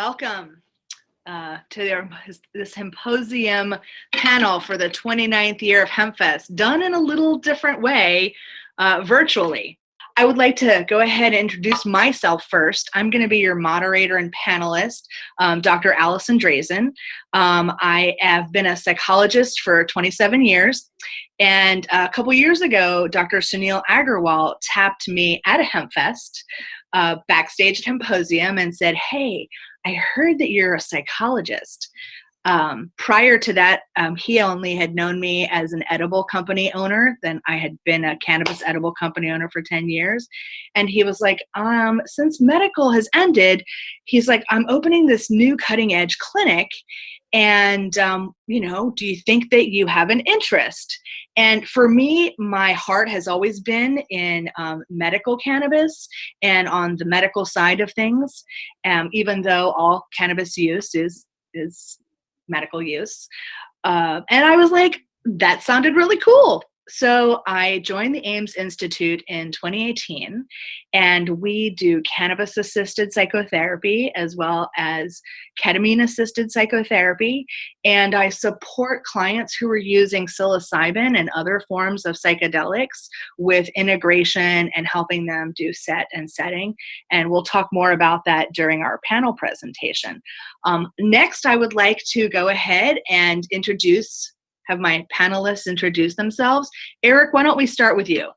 welcome to the symposium panel for the 29th year of Hempfest, done in a little different way, virtually. I would like to go ahead and introduce myself first. I'm going to be your moderator and panelist, Dr. Alison Draisin. I have been a psychologist for 27 years, and a couple years ago, Dr. Sunil Agarwal tapped me at a Hempfest backstage at Hempposium and said, "Hey, I heard that you're a psychologist." Prior to that, he only had known me as an edible company owner. Then I had been a cannabis edible company owner for 10 years. And he was like, since medical has ended, he's like, I'm opening this new cutting edge clinic. And, do you think that you have an interest? And for me, my heart has always been in medical cannabis and on the medical side of things, even though all cannabis use is medical use. And I was like, that sounded really cool. So I joined the Ames Institute in 2018, and we do cannabis-assisted psychotherapy as well as ketamine-assisted psychotherapy. And I support clients who are using psilocybin and other forms of psychedelics with integration and helping them do set and setting. And we'll talk more about that during our panel presentation. Next, I would like to go ahead and have my panelists introduce themselves. Eric, why don't we start with you?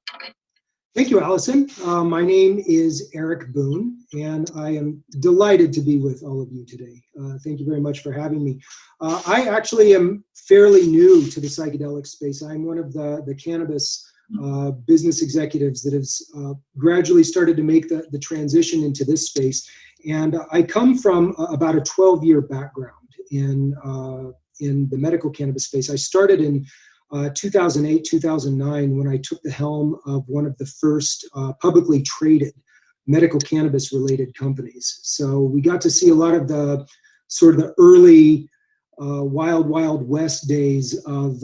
Thank you, Alison. My name is Eric Boone, and I am delighted to be with all of you today. Thank you very much for having me. I actually am fairly new to the psychedelic space. I'm one of the cannabis business executives that has gradually started to make the transition into this space. And I come from about a 12-year background in the medical cannabis space. I started in 2008, 2009, when I took the helm of one of the first publicly traded medical cannabis related companies. So we got to see a lot of the sort of the early wild west days of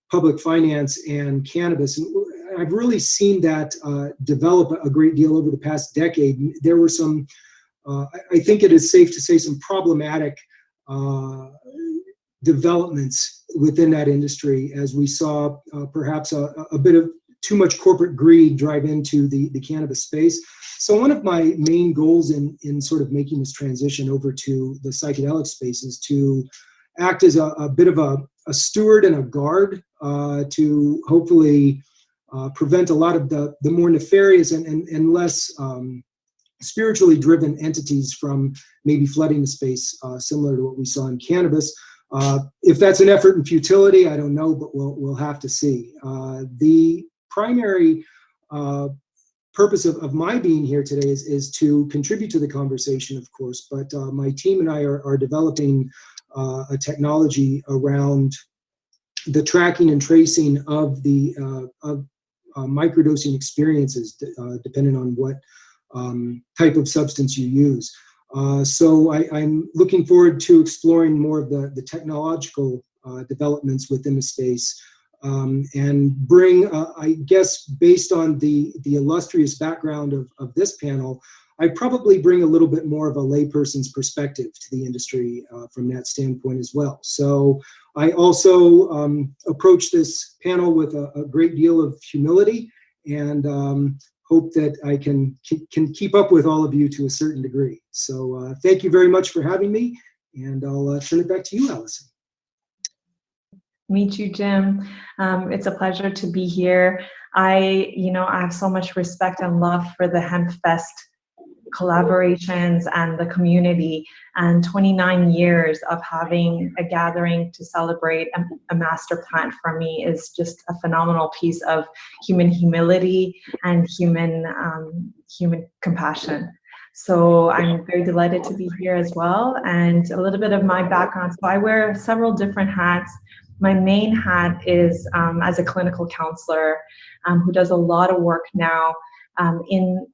public finance and cannabis. And I've really seen that develop a great deal over the past decade. There were some, I think it is safe to say, some problematic developments within that industry, as we saw perhaps a bit of too much corporate greed drive into the cannabis space. So one of my main goals in sort of making this transition over to the psychedelic space is to act as a bit of a steward and a guard to hopefully prevent a lot of the more nefarious and less spiritually driven entities from maybe flooding the space, similar to what we saw in cannabis. If that's an effort in futility, I don't know, but we'll have to see. The primary purpose of my being here today is to contribute to the conversation, of course, but my team and I are developing a technology around the tracking and tracing of the microdosing experiences, depending on what type of substance you use. So I'm looking forward to exploring more of the technological developments within the space and bring, I guess, based on the illustrious background of this panel, I probably bring a little bit more of a layperson's perspective to the industry from that standpoint as well. So I also approach this panel with a great deal of humility and hope that I can keep up with all of you to a certain degree. So thank you very much for having me, and I'll turn it back to you, Alison. Meet you, Jim. It's a pleasure to be here. I have so much respect and love for the Hempfest collaborations and the community, and 29 years of having a gathering to celebrate a master plan for me is just a phenomenal piece of human humility and human compassion. So I'm very delighted to be here as well. And a little bit of my background. So I wear several different hats. My main hat is as a clinical counselor who does a lot of work now in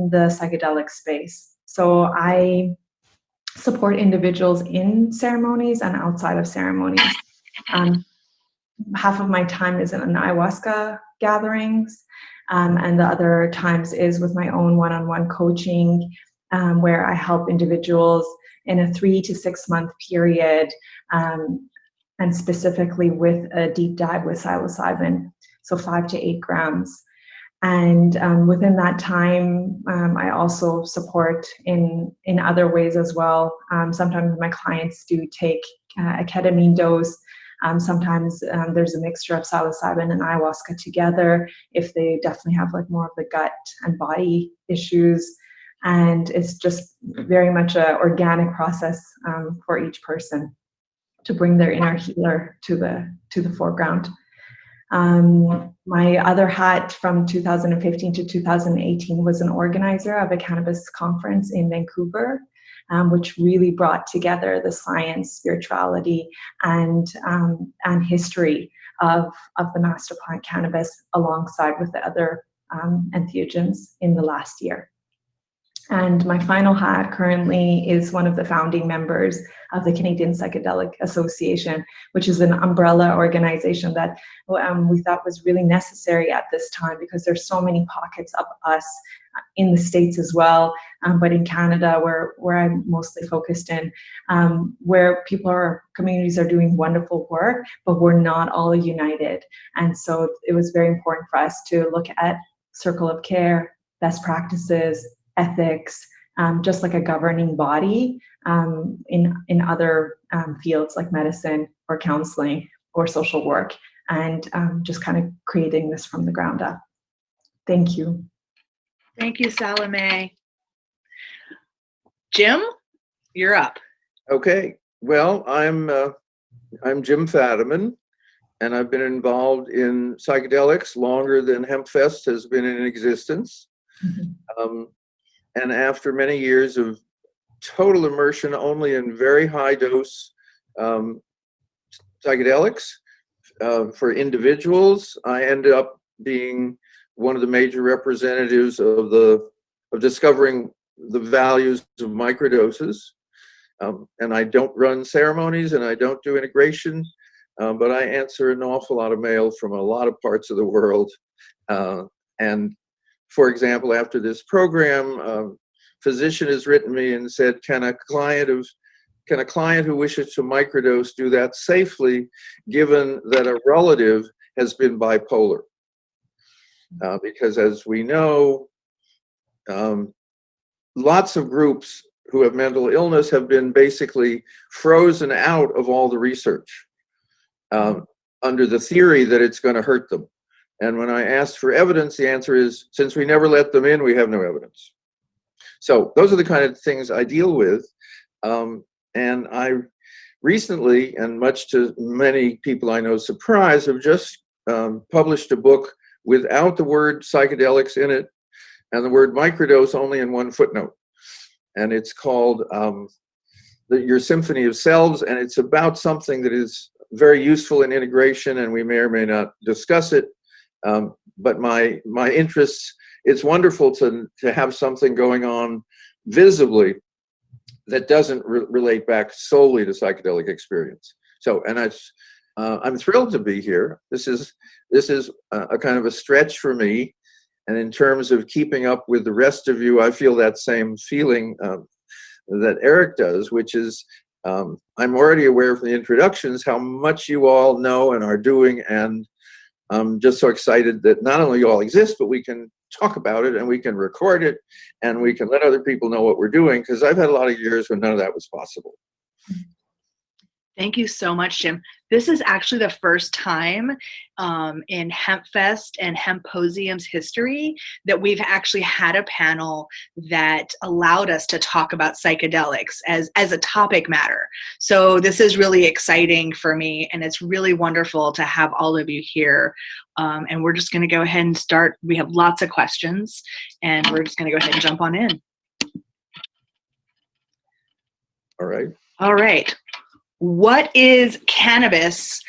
the psychedelic space. So I support individuals in ceremonies and outside of ceremonies. Half of my time is in ayahuasca gatherings, and the other times is with my own one-on-one coaching where I help individuals in a 3 to 6 month period, and specifically with a deep dive with psilocybin, so 5 to 8 grams. And within that time, I also support in other ways as well. Sometimes my clients do take a ketamine dose. Sometimes there's a mixture of psilocybin and ayahuasca together if they definitely have like more of the gut and body issues. And it's just very much an organic process for each person to bring their inner healer to the foreground. My other hat from 2015 to 2018 was an organizer of a cannabis conference in Vancouver, which really brought together the science, spirituality, and history of the master plant cannabis alongside with the other entheogens in the last year. And my final hat currently is one of the founding members of the Canadian Psychedelic Association, which is an umbrella organization that we thought was really necessary at this time because there's so many pockets of us in the States as well, but in Canada, where I'm mostly focused in, where communities are doing wonderful work, but we're not all united. And so it was very important for us to look at circle of care, best practices, ethics, just like a governing body in other fields like medicine or counseling or social work, and just kind of creating this from the ground up. Thank you. Thank you, Salimeh. Jim, you're up. Okay. Well, I'm Jim Fadiman, and I've been involved in psychedelics longer than Hempfest has been in existence. Mm-hmm. And after many years of total immersion only in very high dose psychedelics for individuals, I ended up being one of the major representatives of discovering the values of microdoses. And I don't run ceremonies and I don't do integration, but I answer an awful lot of mail from a lot of parts of the world. And for example, after this program, physician has written me and said, can a client who wishes to microdose do that safely, given that a relative has been bipolar? Because as we know, lots of groups who have mental illness have been basically frozen out of all the research under the theory that it's going to hurt them. And when I asked for evidence, the answer is, since we never let them in, we have no evidence. So those are the kind of things I deal with. And I recently, and much to many people I know's surprise, have just published a book without the word psychedelics in it and the word microdose only in one footnote. And it's called Your Symphony of Selves, and it's about something that is very useful in integration, and we may or may not discuss it. But my interests, it's wonderful to have something going on visibly that doesn't relate back solely to psychedelic experience. So, and I'm thrilled to be here. This is a kind of a stretch for me. And in terms of keeping up with the rest of you, I feel that same feeling that Eric does, which is I'm already aware from the introductions how much you all know and are doing, and I'm just so excited that not only you all exist, but we can talk about it and we can record it and we can let other people know what we're doing, because I've had a lot of years when none of that was possible. Thank you so much, Jim. This is actually the first time in Hempfest and Hemposium's history that we've actually had a panel that allowed us to talk about psychedelics as a topic matter. So this is really exciting for me, and it's really wonderful to have all of you here. And we're just going to go ahead and start. We have lots of questions, and we're just going to go ahead and jump on in. All right. All right. What is cannabis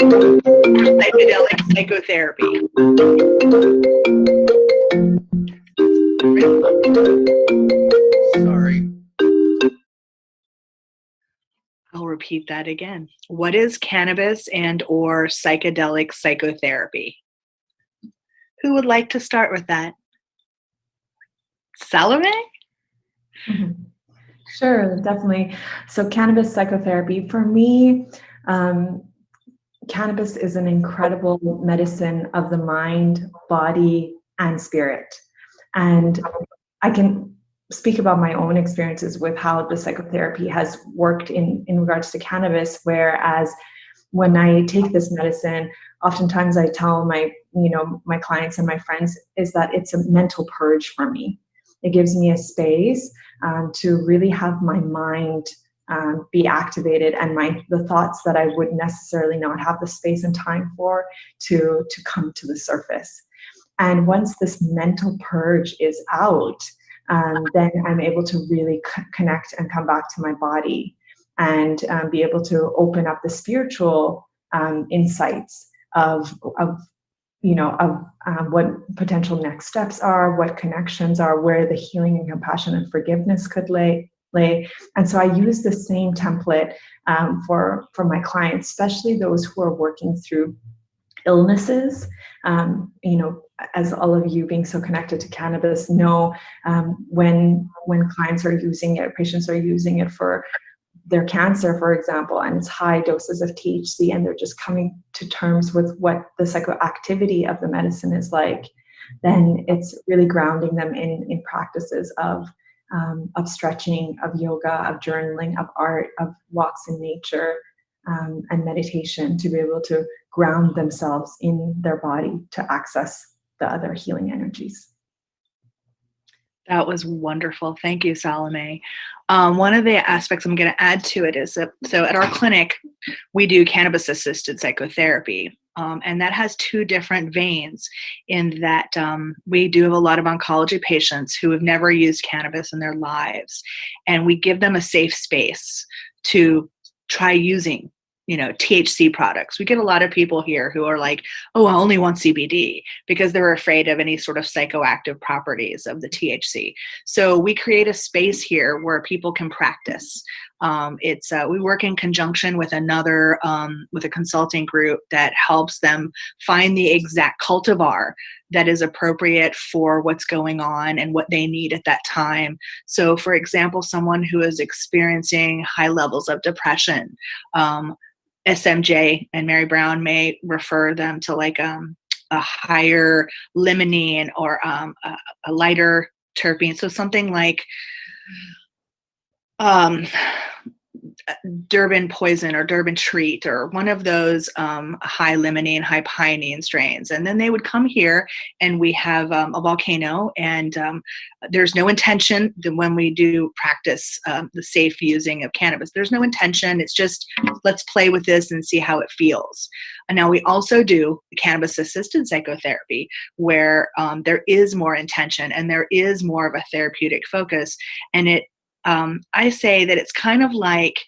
psychedelic psychotherapy? Sorry. I'll repeat that again. What is cannabis and or psychedelic psychotherapy? Who would like to start with that? Salimeh? Mhm. Sure, definitely. So cannabis psychotherapy, for me, cannabis is an incredible medicine of the mind, body, and spirit. And I can speak about my own experiences with how the psychotherapy has worked in regards to cannabis, whereas when I take this medicine, oftentimes I tell my clients and my friends is that it's a mental purge for me. It gives me a space to really have my mind be activated, and the thoughts that I would necessarily not have the space and time for to come to the surface. And once this mental purge is out, then I'm able to really connect and come back to my body and be able to open up the spiritual insights of what potential next steps are, what connections are, where the healing and compassion and forgiveness could lay. And so I use the same template for my clients, especially those who are working through illnesses. As all of you being so connected to cannabis know, when clients are using it, patients are using it for their cancer, for example, and it's high doses of THC, and they're just coming to terms with what the psychoactivity of the medicine is like, then it's really grounding them in practices of stretching, of yoga, of journaling, of art, of walks in nature, and meditation, to be able to ground themselves in their body to access the other healing energies. That was wonderful. Thank you, Salimeh. One of the aspects I'm going to add to it is that, so at our clinic, we do cannabis-assisted psychotherapy, and that has two different veins in that we do have a lot of oncology patients who have never used cannabis in their lives, and we give them a safe space to try using THC products. We get a lot of people here who are like, oh, I only want CBD, because they're afraid of any sort of psychoactive properties of the THC. So we create a space here where people can practice. We work in conjunction with with a consulting group that helps them find the exact cultivar that is appropriate for what's going on and what they need at that time. So for example, someone who is experiencing high levels of depression, SMJ and Mary Brown may refer them to like a higher limonene or a lighter terpene. So something like Durban Poison or Durban Treat, or one of those high limonene, high pinene strains. And then they would come here, and we have a volcano, and there's no intention that when we do practice the safe using of cannabis, there's no intention. It's just, let's play with this and see how it feels. And now we also do cannabis-assisted psychotherapy, where there is more intention and there is more of a therapeutic focus. And I say that it's kind of like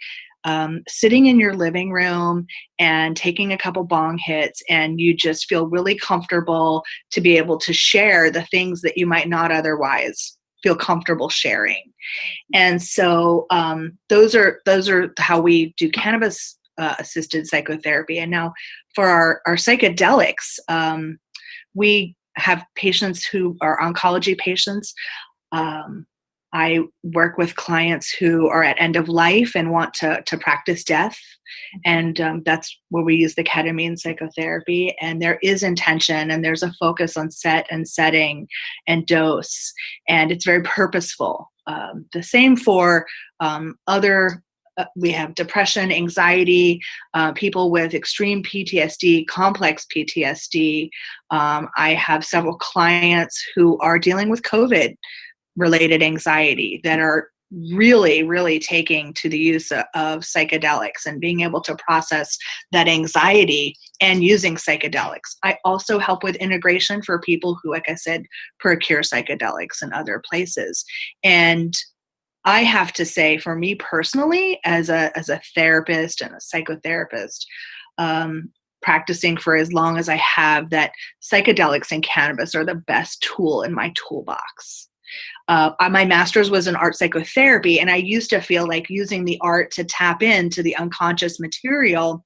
sitting in your living room and taking a couple bong hits, and you just feel really comfortable to be able to share the things that you might not otherwise feel comfortable sharing. And so those are how we do cannabis assisted psychotherapy. And now for our psychedelics, we have patients who are oncology patients. I work with clients who are at end of life and want to practice death. And that's where we use the ketamine psychotherapy. And there is intention, and there's a focus on set and setting and dose. And it's very purposeful. The same for other, we have depression, anxiety, people with extreme PTSD, complex PTSD. I have several clients who are dealing with COVID related anxiety that are really, really taking to the use of psychedelics and being able to process that anxiety and using psychedelics. I also help with integration for people who, like I said, procure psychedelics in other places. And I have to say, for me personally, as a therapist and a psychotherapist, practicing for as long as I have, that psychedelics and cannabis are the best tool in my toolbox. My master's was in art psychotherapy, and I used to feel like using the art to tap into the unconscious material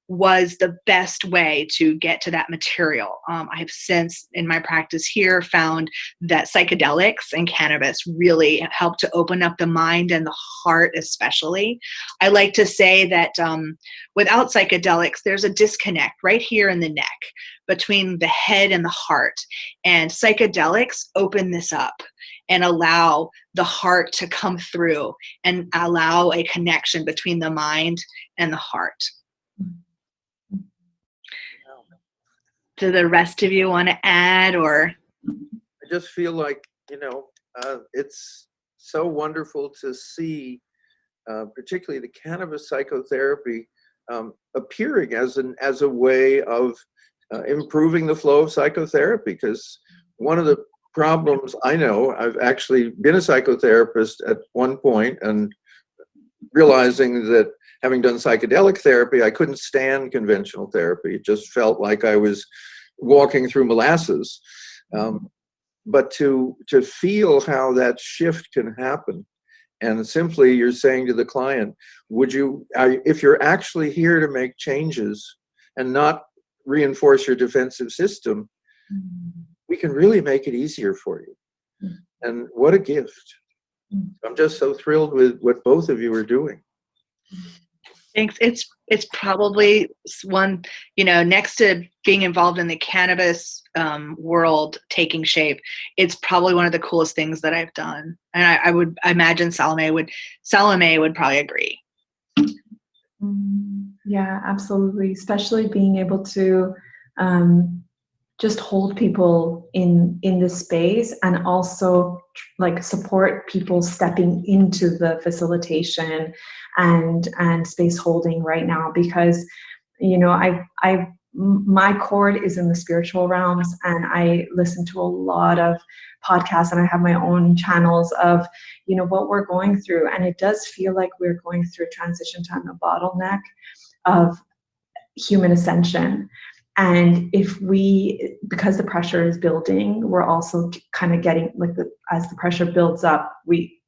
was the best way to get to that material. I have since, in my practice here, found that psychedelics and cannabis really help to open up the mind and the heart especially. I like to say that without psychedelics, there's a disconnect right here in the neck between the head and the heart. And psychedelics open this up and allow the heart to come through and allow a connection between the mind and the heart. Do the rest of you want to add, or? I just feel like, it's so wonderful to see, particularly the cannabis psychotherapy, appearing as a way of improving the flow of psychotherapy. Because one of the problems I know, I've actually been a psychotherapist at one point, and realizing that having done psychedelic therapy, I couldn't stand conventional therapy. It just felt like I was walking through molasses. But to feel how that shift can happen, and simply you're saying to the client, if you're actually here to make changes and not reinforce your defensive system, we can really make it easier for you. And what a gift. I'm just so thrilled with what both of you are doing. Thanks. It's probably one, next to being involved in the cannabis world taking shape, it's probably one of the coolest things that I've done. And I imagine Salimeh would probably agree. Yeah, absolutely. Especially being able to just hold people in this space, and also like support people stepping into the facilitation and space holding right now, because my cord is in the spiritual realms, and I listen to a lot of podcasts, and I have my own channels of what we're going through, and it does feel like we're going through a transition time, a bottleneck of human ascension. And because the pressure is building, we're also kind of getting as the pressure builds up, we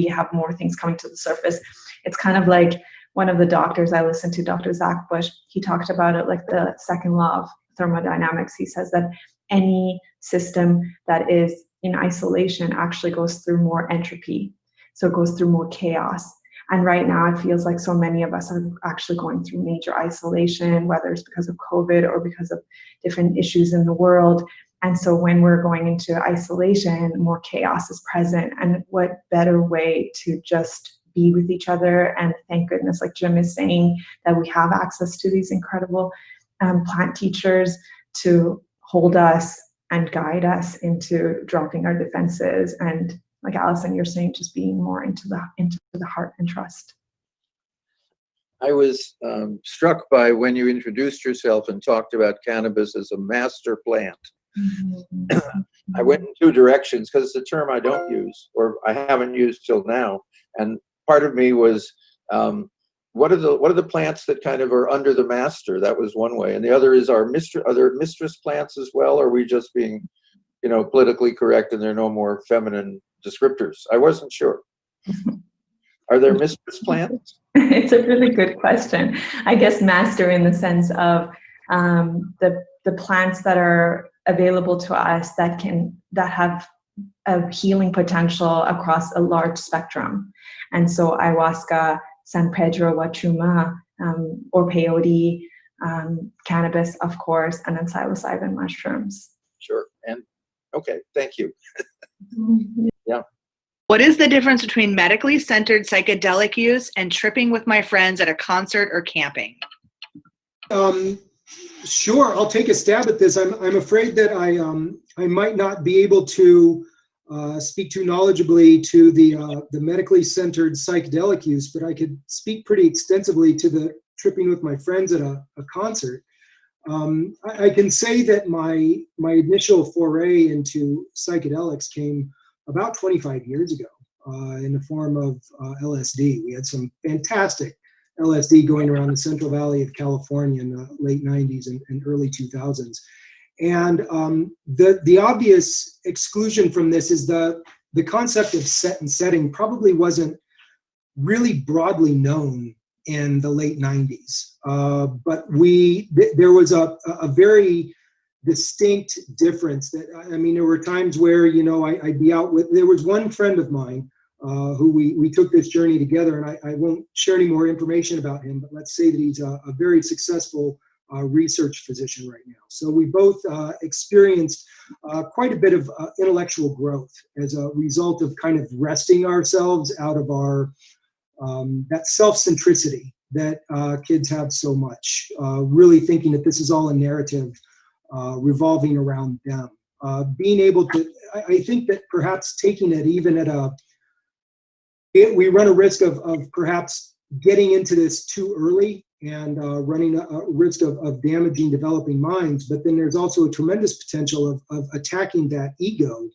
have more things coming to the surface. It's kind of like one of the doctors I listened to, Dr. Zach Bush, he talked about it like the second law of thermodynamics. He says that any system that is in isolation actually goes through more entropy. So it goes through more chaos. And right now it feels like so many of us are actually going through major isolation, whether it's because of COVID or because of different issues in the world. And so when we're going into isolation, more chaos is present. And what better way to just be with each other? And thank goodness, like Jim is saying, that we have access to these incredible plant teachers to hold us and guide us into dropping our defenses. And like Alison, you're saying, just being more into the heart and trust. I was struck by when you introduced yourself and talked about cannabis as a master plant. I went in two directions, because it's a term I don't use, or I haven't used till now. And part of me was, what are the plants that kind of are under the master? That was one way. And the other is, are there mistress plants as well? Or are we just being, politically correct and there are no more feminine descriptors? I wasn't sure. Are there mistress plants? It's a really good question. I guess master in the sense of the plants that are available to us that have a healing potential across a large spectrum. And so ayahuasca, San Pedro, Wachuma, or peyote, cannabis, of course, and then psilocybin mushrooms. Sure. And okay, thank you. Yeah. What is the difference between medically centered psychedelic use and tripping with my friends at a concert or camping? Sure, I'll take a stab at this. I'm afraid that I might not be able to speak too knowledgeably to the medically centered psychedelic use, but I could speak pretty extensively to the tripping with my friends at a concert. I can say that my initial foray into psychedelics came about 25 years ago in the form of LSD. We had some fantastic LSD going around the Central Valley of California in the late 90s and early 2000s. And the obvious exclusion from this is the concept of set and setting probably wasn't really broadly known in the late 90s. But there was a very distinct difference that, I mean, there were times where, you know, I'd be out with, there was one friend of mine who we took this journey together, and I won't share any more information about him, but let's say that he's a very successful research physician right now. So we both experienced quite a bit of intellectual growth as a result of kind of wresting ourselves out of our that self-centricity that kids have so much, really thinking that this is all a narrative revolving around them. Being able to, I think that perhaps taking it even at we run a risk of perhaps getting into this too early and running a risk of damaging developing minds, but then there's also a tremendous potential of attacking that ego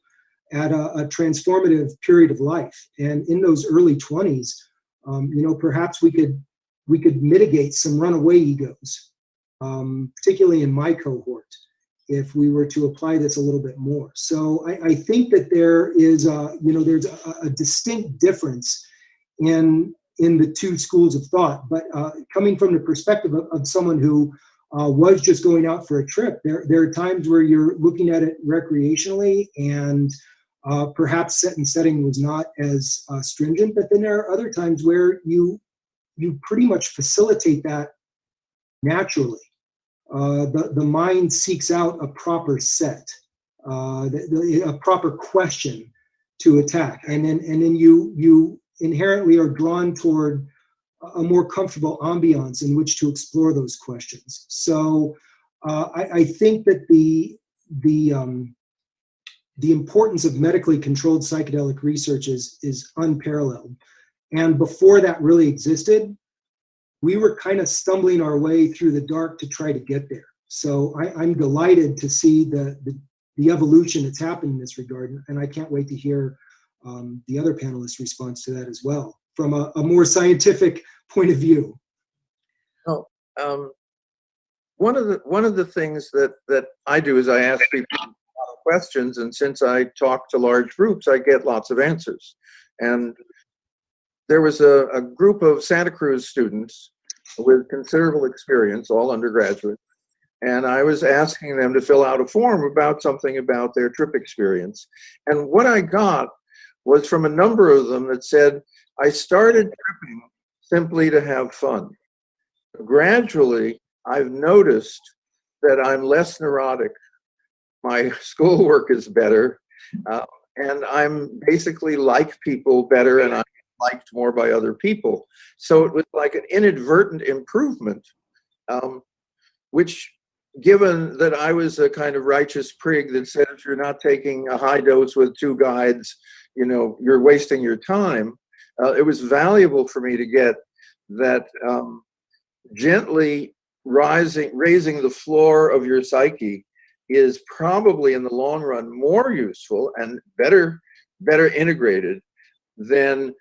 at a transformative period of life. And in those early 20s, you know, perhaps we could mitigate some runaway egos, particularly in my cohort, if we were to apply this a little bit more. So I think that there is, you know, there's a distinct difference in the two schools of thought. But coming from the perspective of someone who was just going out for a trip, there are times where you're looking at it recreationally, and perhaps set and setting was not as stringent. But then there are other times where you pretty much facilitate that naturally. The mind seeks out a proper set, a proper question to attack, and then you inherently are drawn toward a more comfortable ambiance in which to explore those questions. So I think that the importance of medically controlled psychedelic research is unparalleled. And before that really existed, we were kind of stumbling our way through the dark to try to get there. So I'm delighted to see the evolution that's happened in this regard, and I can't wait to hear the other panelists' response to that as well, from a more scientific point of view. Well, one of the things that I do is I ask people questions, and since I talk to large groups, I get lots of answers. And there was a group of Santa Cruz students with considerable experience, all undergraduate, and I was asking them to fill out a form about something about their trip experience. And what I got was from a number of them that said, I started tripping simply to have fun. Gradually, I've noticed that I'm less neurotic. My schoolwork is better, and I'm basically like people better, and I'm liked more by other people. So it was like an inadvertent improvement, which, given that I was a kind of righteous prig that said if you're not taking a high dose with two guides, you know, you're wasting your time, it was valuable for me to get that gently raising the floor of your psyche is probably in the long run more useful and better integrated than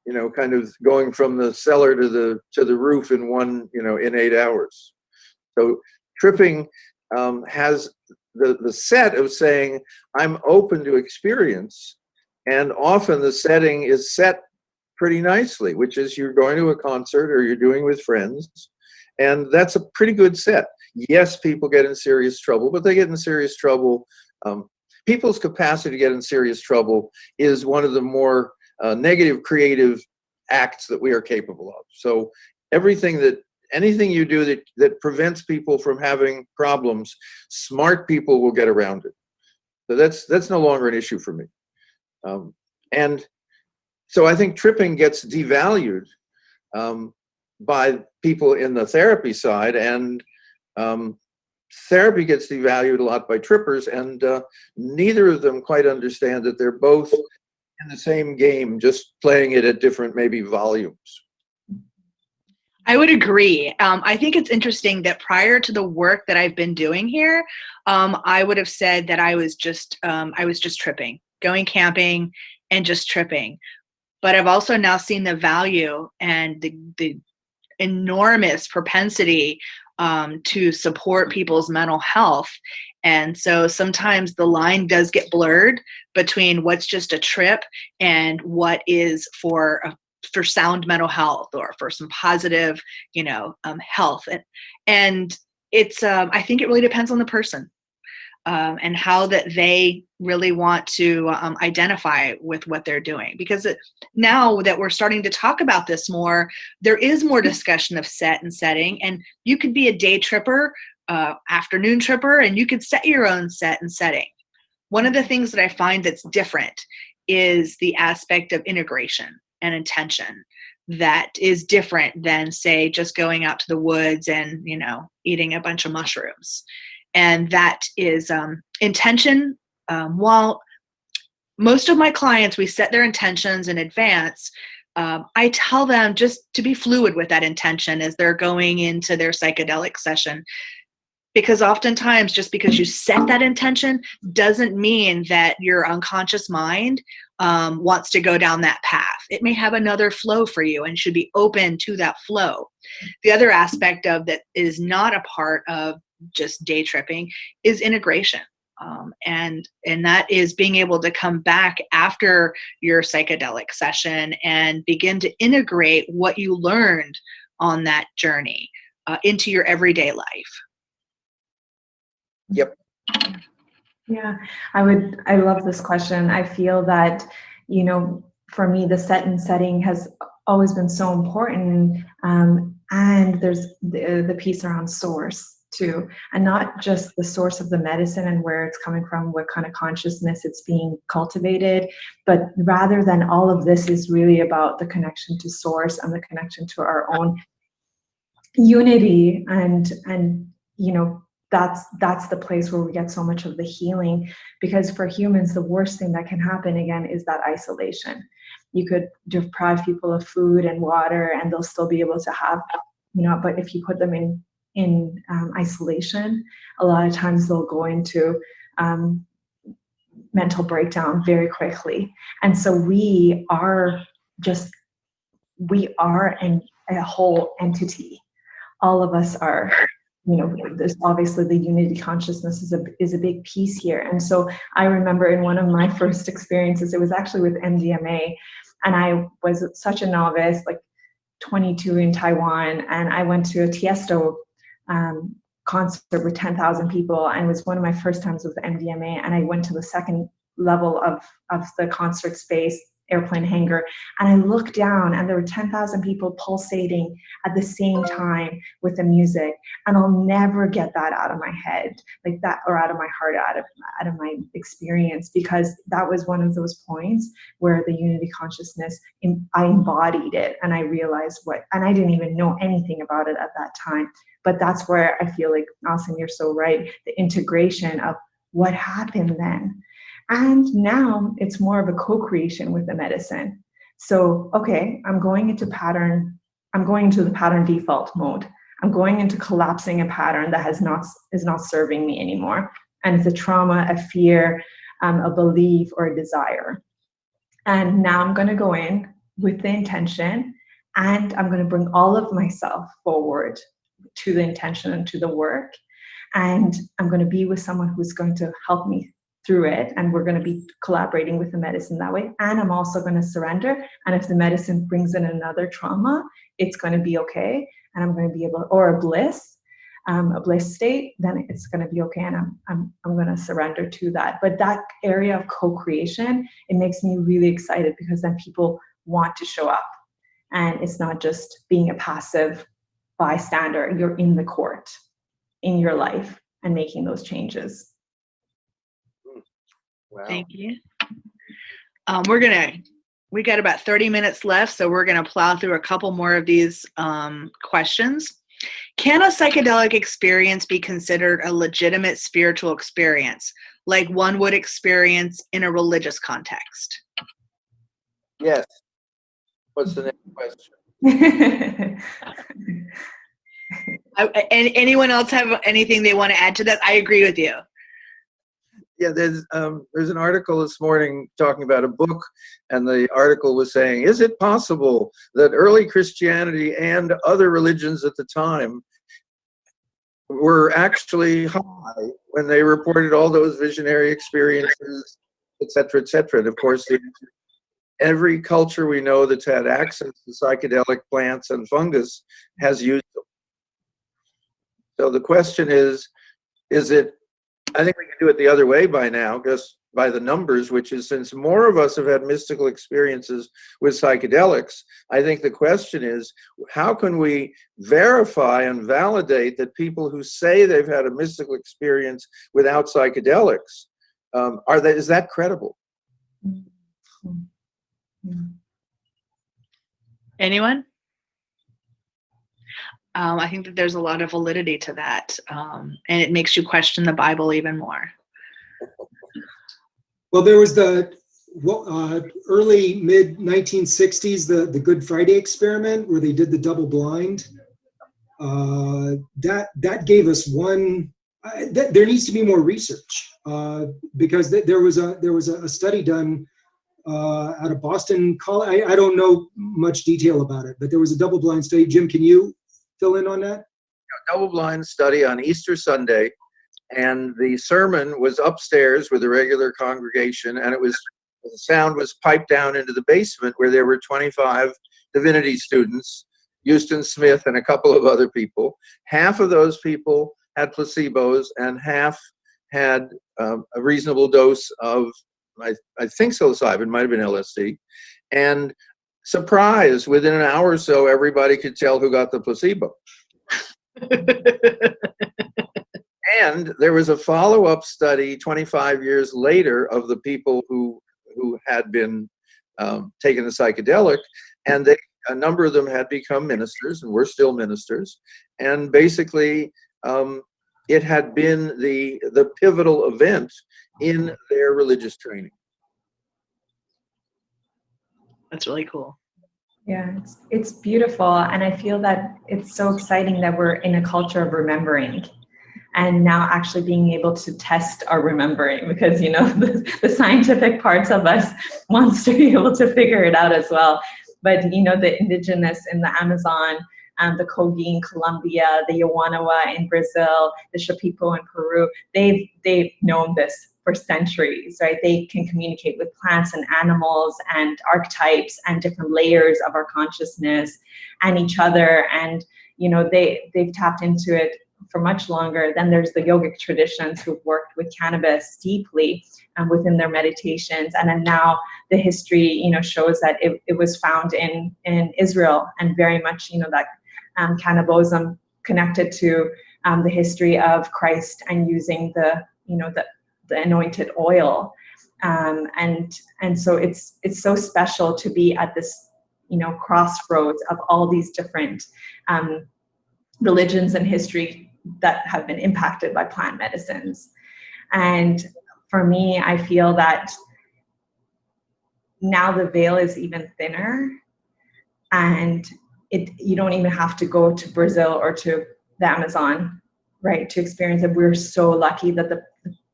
you know, kind of going from the cellar to the roof in 8 hours. So tripping has the set of saying I'm open to experience, and often the setting is set pretty nicely, which is you're going to a concert or you're doing with friends, and that's a pretty good set. Yes, people get in serious trouble, but they get in serious trouble. People's capacity to get in serious trouble is one of the more negative creative acts that we are capable of. So anything you do that prevents people from having problems, smart people will get around it. So that's no longer an issue for me. And so I think tripping gets devalued by people in the therapy side, and therapy gets devalued a lot by trippers, and neither of them quite understand that they're both in the same game, just playing it at different maybe volumes. I would agree. I think it's interesting that prior to the work that I've been doing here, I would have said that I was just tripping, going camping and just tripping. But I've also now seen the value and the enormous propensity to support people's mental health. And so sometimes the line does get blurred between what's just a trip and what is for for sound mental health or for some positive, health. And it's, I think it really depends on the person. And how that they really want to identify with what they're doing. Because now that we're starting to talk about this more, there is more discussion of set and setting. And you could be a day tripper, afternoon tripper, and you could set your own set and setting. One of the things that I find that's different is the aspect of integration and intention that is different than, say, just going out to the woods and, eating a bunch of mushrooms. And that is intention. While most of my clients, we set their intentions in advance, I tell them just to be fluid with that intention as they're going into their psychedelic session. Because oftentimes, just because you set that intention doesn't mean that your unconscious mind wants to go down that path. It may have another flow for you and should be open to that flow. The other aspect of that is not a part of just day tripping is integration. And that is being able to come back after your psychedelic session and begin to integrate what you learned on that journey into your everyday life. Yep. Yeah, I love this question. I feel that, for me, the set and setting has always been so important. And there's the piece around source too, and not just the source of the medicine and where it's coming from, what kind of consciousness it's being cultivated, but rather than all of this is really about the connection to source and the connection to our own unity. And that's the place where we get so much of the healing, because for humans, the worst thing that can happen again is that isolation. You could deprive people of food and water and they'll still be able to have, but if you put them in isolation, a lot of times they'll go into mental breakdown very quickly. And so we are a whole entity. All of us are, there's obviously the unity consciousness is a big piece here. And so I remember in one of my first experiences, it was actually with MDMA, and I was such a novice, like 22 in Taiwan, and I went to a Tiesto concert with 10,000 people, and it was one of my first times with MDMA. And I went to the second level of the concert space, airplane hangar, and I looked down and there were 10,000 people pulsating at the same time with the music. And I'll never get that out of my head, like that, or out of my heart, out of my experience, because that was one of those points where the unity consciousness, I embodied it, and I realized and I didn't even know anything about it at that time. But that's where I feel like, Alison, you're so right, the integration of what happened then. And now it's more of a co-creation with the medicine. So, okay, I'm going into the pattern default mode. I'm going into collapsing a pattern that is not serving me anymore. And it's a trauma, a fear, a belief, or a desire. And now I'm going to go in with the intention, and I'm going to bring all of myself forward to the intention and to the work. And I'm going to be with someone who's going to help me through it, and we're going to be collaborating with the medicine that way. And I'm also going to surrender, and if the medicine brings in another trauma, it's going to be okay, and I'm going to be able, or a bliss state, then it's going to be okay, and I'm going to surrender to that. But that area of co-creation, it makes me really excited, because then people want to show up, and it's not just being a passive bystander. You're in the court in your life and making those changes. Wow. Thank you. We got about 30 minutes left, so we're going to plow through a couple more of these questions. Can a psychedelic experience be considered a legitimate spiritual experience, like one would experience in a religious context? Yes. What's the next question? And anyone else have anything they want to add to that? I agree with you. Yeah, there's an article this morning talking about a book, and the article was saying, is it possible that early Christianity and other religions at the time were actually high when they reported all those visionary experiences, et cetera, et cetera? And of course, the every culture we know that's had access to psychedelic plants and fungus has used them. So the question is it, I think we can do it the other way by now, just by the numbers, which is, since more of us have had mystical experiences with psychedelics, I think the question is, how can we verify and validate that people who say they've had a mystical experience without psychedelics, is that credible? Anyone? I think that there's a lot of validity to that, and it makes you question the Bible even more. Well, there was the early mid 1960s, the Good Friday experiment, where they did the double blind. That gave us one. There needs to be more research, because there was a study done out of Boston College. I don't know much detail about it, but there was a double blind study. Jim, can you fill in on that? A double blind study on Easter Sunday, and the sermon was upstairs with a regular congregation, and the sound was piped down into the basement, where there were 25 divinity students, Houston Smith and a couple of other people. Half of those people had placebos, and half had a reasonable dose of, I think psilocybin, might have been LSD. And surprise, within an hour or so, everybody could tell who got the placebo. And there was a follow-up study 25 years later of the people who had been taking the psychedelic, and a number of them had become ministers and were still ministers. And basically, it had been the pivotal event in their religious training. That's really cool. Yeah, it's beautiful. And I feel that it's so exciting that we're in a culture of remembering, and now actually being able to test our remembering, because, you know, the scientific parts of us wants to be able to figure it out as well. But, you know, the indigenous in the Amazon, the Kogi in Colombia, the Yawanawa in Brazil, the Shipibo in Peru, they've known this for centuries, right? They can communicate with plants and animals and archetypes and different layers of our consciousness and each other. And, you know, they've tapped into it for much longer. Then there's the yogic traditions who've worked with cannabis deeply within their meditations. And then now the history, you know, shows that it was found in Israel, and very much, you know, that cannabism connected to the history of Christ and using the anointed oil. And so it's so special to be at this, you know, crossroads of all these different religions and history that have been impacted by plant medicines. And for me, I feel that now the veil is even thinner, and you don't even have to go to Brazil or to the Amazon, right, to experience it. We're so lucky that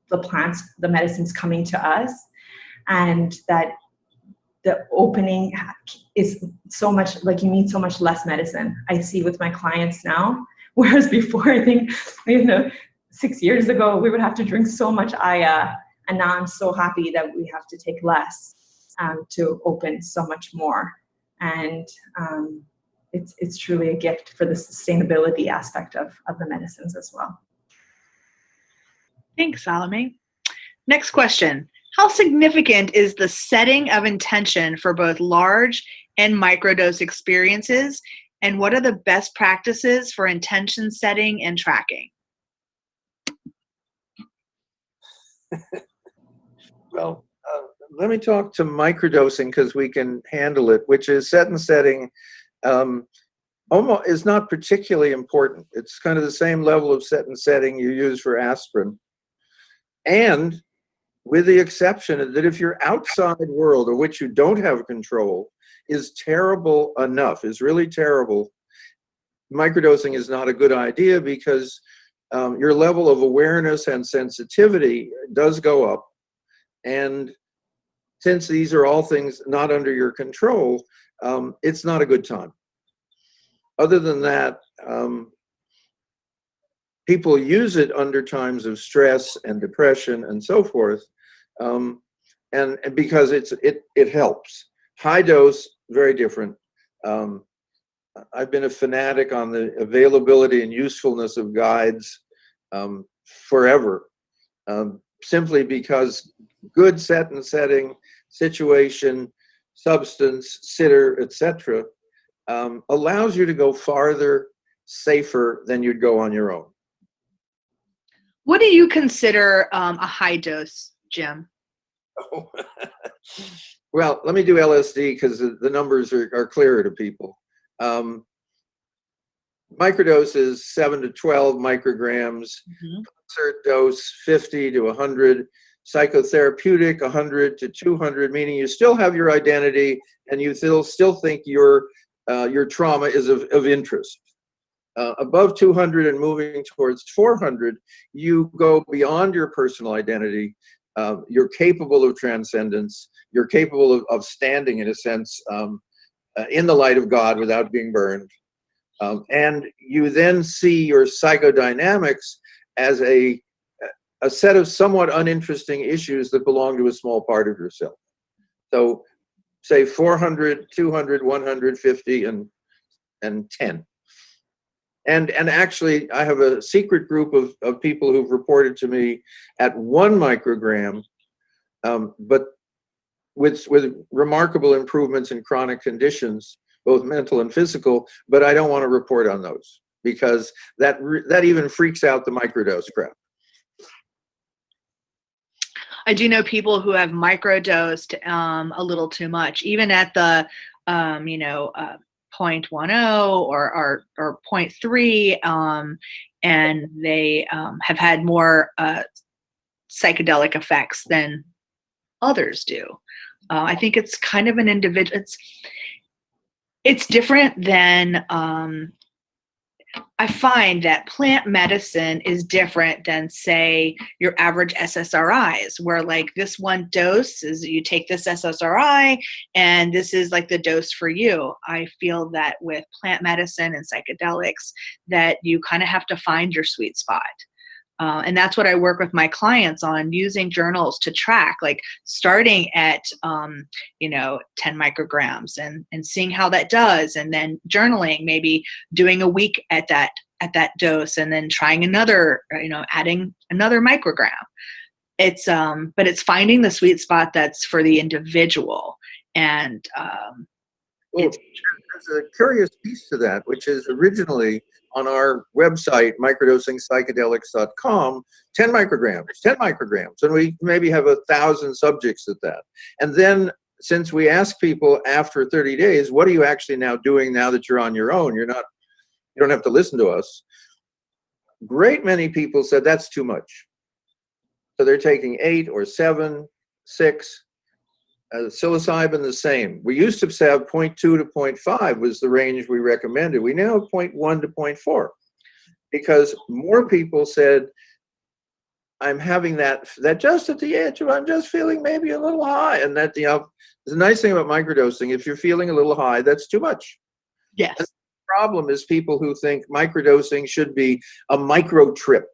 the plants, the medicine's coming to us, and that the opening is so much, like, you need so much less medicine. I see with my clients now, whereas before, I think, you know, 6 years ago, we would have to drink so much Aya, and now I'm so happy that we have to take less to open so much more. And it's truly a gift for the sustainability aspect of the medicines as well. Thanks, Salimeh. Next question. How significant is the setting of intention for both large and microdose experiences? And what are the best practices for intention setting and tracking? Well, let me talk to microdosing, because we can handle it, which is set and setting. Almost is not particularly important. It's kind of the same level of set and setting you use for aspirin. And with the exception that if your outside world, of which you don't have control, is terrible enough, is really terrible, microdosing is not a good idea, because your level of awareness and sensitivity does go up. And since these are all things not under your control, it's not a good time. Other than that, people use it under times of stress and depression and so forth, and because it helps. High dose, very different. I've been a fanatic on the availability and usefulness of guides forever, simply because good set and setting, situation, substance, sitter, etc., allows you to go farther, safer than you'd go on your own. What do you consider a high dose, Jim? Well, let me do LSD because the numbers are clearer to people. Microdose is 7 to 12 micrograms. Concert dose 50 to 100. Psychotherapeutic 100 to 200, meaning you still have your identity and you still think your trauma is of interest. Above 200 and moving towards 400, you go beyond your personal identity. You're capable of transcendence. You're capable of standing, in a sense, in the light of God without being burned. And you then see your psychodynamics as a set of somewhat uninteresting issues that belong to a small part of yourself. So say 400, 200, 150, and 10. And actually, I have a secret group of people who've reported to me at 1 microgram, but with remarkable improvements in chronic conditions, both mental and physical, but I don't want to report on those because that even freaks out the microdose crowd. I do know people who have microdosed a little too much, even at the 0.10 or 0.3, and they have had more psychedelic effects than others do. I think it's kind of an individual. It's different than. I find that plant medicine is different than, say, your average SSRIs, where like this one dose is you take this SSRI and this is like the dose for you. I feel that with plant medicine and psychedelics that you kind of have to find your sweet spot. And that's what I work with my clients on, using journals to track, like starting at, 10 micrograms and seeing how that does. And then journaling, maybe doing a week at that dose and then trying another, adding another microgram. But it's finding the sweet spot that's for the individual. And there's a curious piece to that, which is originally on our website, microdosingpsychedelics.com, 10 micrograms. And we maybe have 1,000 subjects at that. And then since we ask people after 30 days, what are you actually now doing now that you're on your own? You don't have to listen to us. Great many people said that's too much. So they're taking 8 or 7, 6. Psilocybin the same. We used to have 0.2 to 0.5 was the range we recommended. We now have 0.1 to 0.4 because more people said, I'm having that just at the edge of, I'm just feeling maybe a little high. And that, the nice thing about microdosing, if you're feeling a little high, that's too much. yes. And the problem is people who think microdosing should be a micro trip.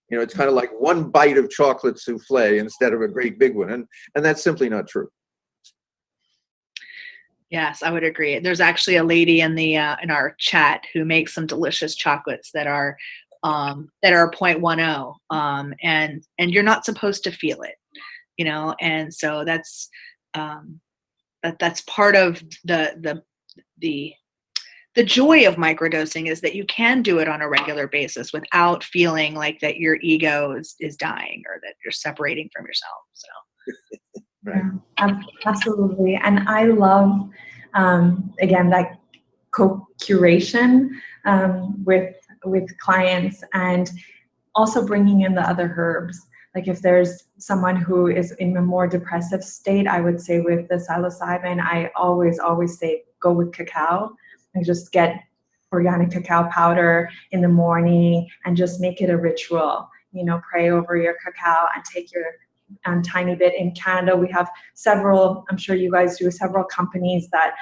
It's kind of like one bite of chocolate souffle instead of a great big one. And that's simply not true. Yes, I would agree. There's actually a lady in our chat who makes some delicious chocolates that are 0.10, and you're not supposed to feel it, and so that's part of the joy of microdosing, is that you can do it on a regular basis without feeling like that your ego is dying or that you're separating from yourself. So. Right. Yeah, absolutely. And I love, again, that co-curation with clients, and also bringing in the other herbs. Like if there's someone who is in a more depressive state, I would say with the psilocybin, I always say go with cacao, and just get organic cacao powder in the morning and just make it a ritual. Pray over your cacao and take your tiny bit. In Canada, we have several, I'm sure you guys do, several companies that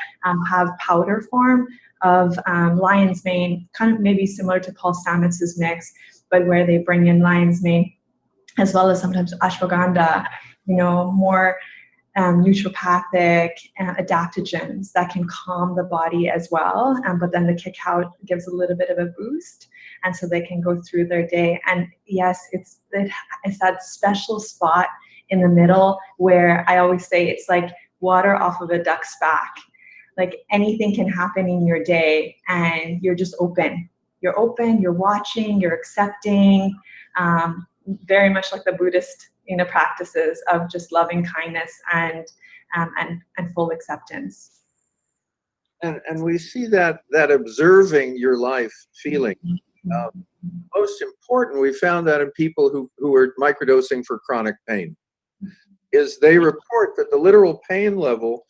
have powder form of lion's mane, kind of maybe similar to Paul Stamets's mix, but where they bring in lion's mane as well as sometimes ashwagandha, more naturopathic adaptogens that can calm the body as well. But then the cacao gives a little bit of a boost, and so they can go through their day. And yes, it's that special spot in the middle where I always say it's like water off of a duck's back. Like anything can happen in your day, and you're just open. You're open. You're watching. You're accepting. Very much like the Buddhist practices of just loving kindness and full acceptance. And we see that observing your life feeling. Most important, we found that in people who are microdosing for chronic pain, is they report that the literal pain level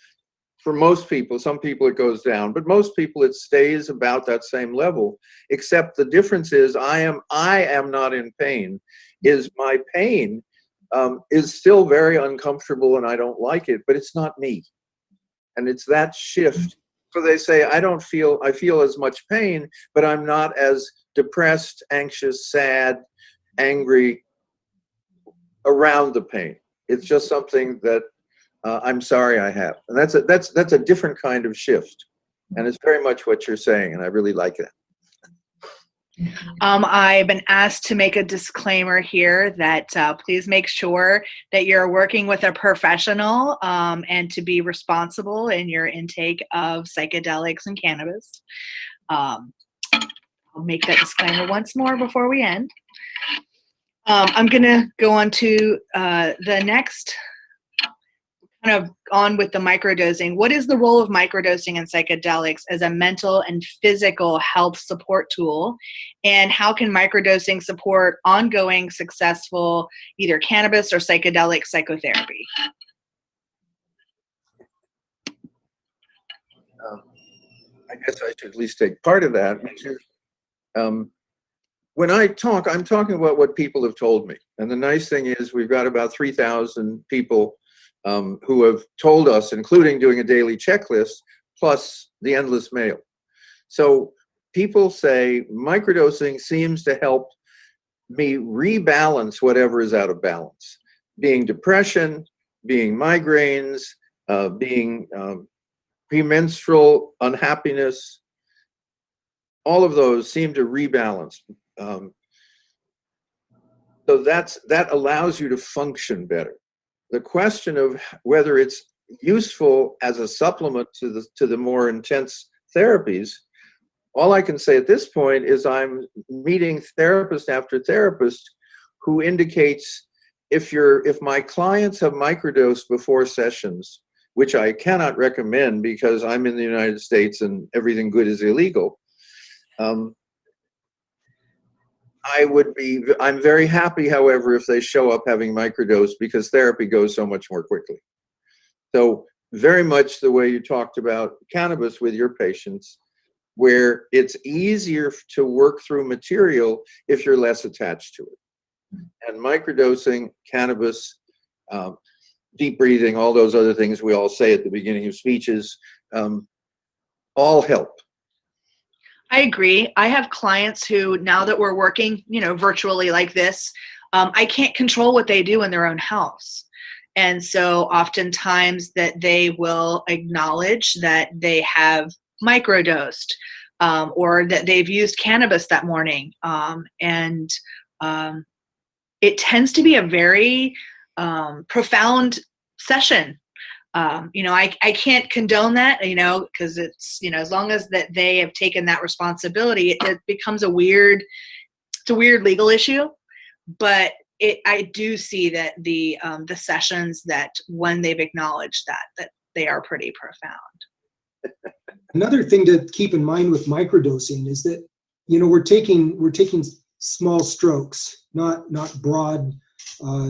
for most people, some people it goes down, but most people it stays about that same level, except the difference is I am not in pain, is my pain is still very uncomfortable and I don't like it, but it's not me. And it's that shift. So they say, I feel as much pain, but I'm not as depressed, anxious, sad, angry around the pain. It's just something that I'm sorry I have. And that's a different kind of shift. And it's very much what you're saying, and I really like that. I've been asked to make a disclaimer here that please make sure that you're working with a professional and to be responsible in your intake of psychedelics and cannabis. I'll make that disclaimer once more before we end. I'm going to go on to the next, kind of on with the microdosing. What is the role of microdosing and psychedelics as a mental and physical health support tool? And how can microdosing support ongoing successful either cannabis or psychedelic psychotherapy? I guess I should at least take part of that. When I talk, I'm talking about what people have told me. And the nice thing is we've got about 3,000 people who have told us, including doing a daily checklist, plus the endless mail. So people say microdosing seems to help me rebalance whatever is out of balance, being depression, being migraines, being premenstrual unhappiness. All of those seem to rebalance. So that allows you to function better. The question of whether it's useful as a supplement to the more intense therapies, all I can say at this point is I'm meeting therapist after therapist who indicates if my clients have microdosed before sessions, which I cannot recommend because I'm in the United States and everything good is illegal. I'm very happy, however, if they show up having microdosed because therapy goes so much more quickly. So very much the way you talked about cannabis with your patients, where it's easier to work through material if you're less attached to it. And microdosing, cannabis, deep breathing, all those other things we all say at the beginning of speeches, all help. I agree. I have clients who, now that we're working, virtually like this, I can't control what they do in their own house. And so oftentimes that they will acknowledge that they have microdosed or that they've used cannabis that morning. And it tends to be a very profound session. I can't condone that, because it's, as long as that they have taken that responsibility, it becomes a weird legal issue. But I do see that the sessions that when they've acknowledged that they are pretty profound. Another thing to keep in mind with microdosing is that, we're taking small strokes, not broad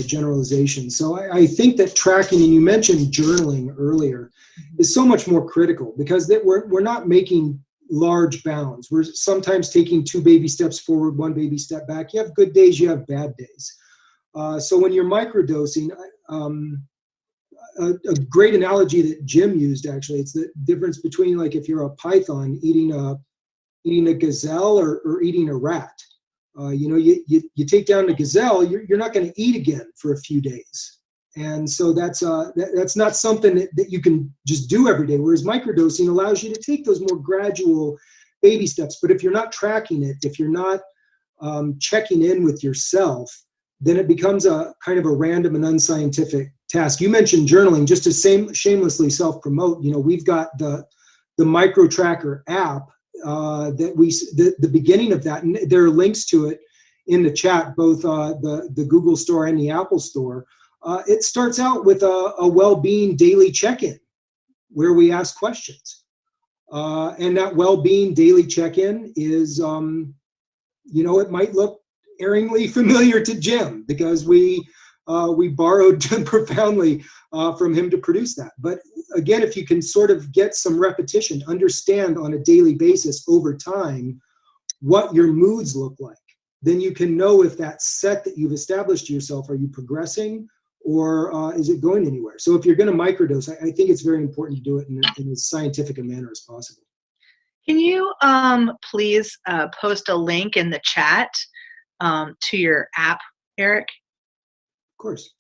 generalization. So I think that tracking, and you mentioned journaling earlier, is so much more critical because we're not making large bounds. We're sometimes taking 2 baby steps forward, 1 baby step back. You have good days, you have bad days. So when you're microdosing, a great analogy that Jim used, actually, it's the difference between, like, if you're a python eating a gazelle or eating a rat. You take down the gazelle, you're not going to eat again for a few days. And so that's not something that you can just do every day, whereas microdosing allows you to take those more gradual baby steps. But if you're not tracking it, if you're not checking in with yourself, then it becomes a kind of a random and unscientific task. You mentioned journaling. Just to shamelessly self-promote, we've got the Micro Tracker app that the beginning of that, and there are links to it in the chat, both the Google Store and the Apple Store. It starts out with a well-being daily check-in where we ask questions. And that well-being daily check-in is, it might look erringly familiar to Jim because we borrowed profoundly from him to produce that. But again, if you can sort of get some repetition, understand on a daily basis over time what your moods look like, then you can know if that set that you've established yourself, are you progressing or is it going anywhere? So if you're going to microdose, I think it's very important to do it in as scientific a manner as possible. Can you please post a link in the chat to your app, Eric? Of course.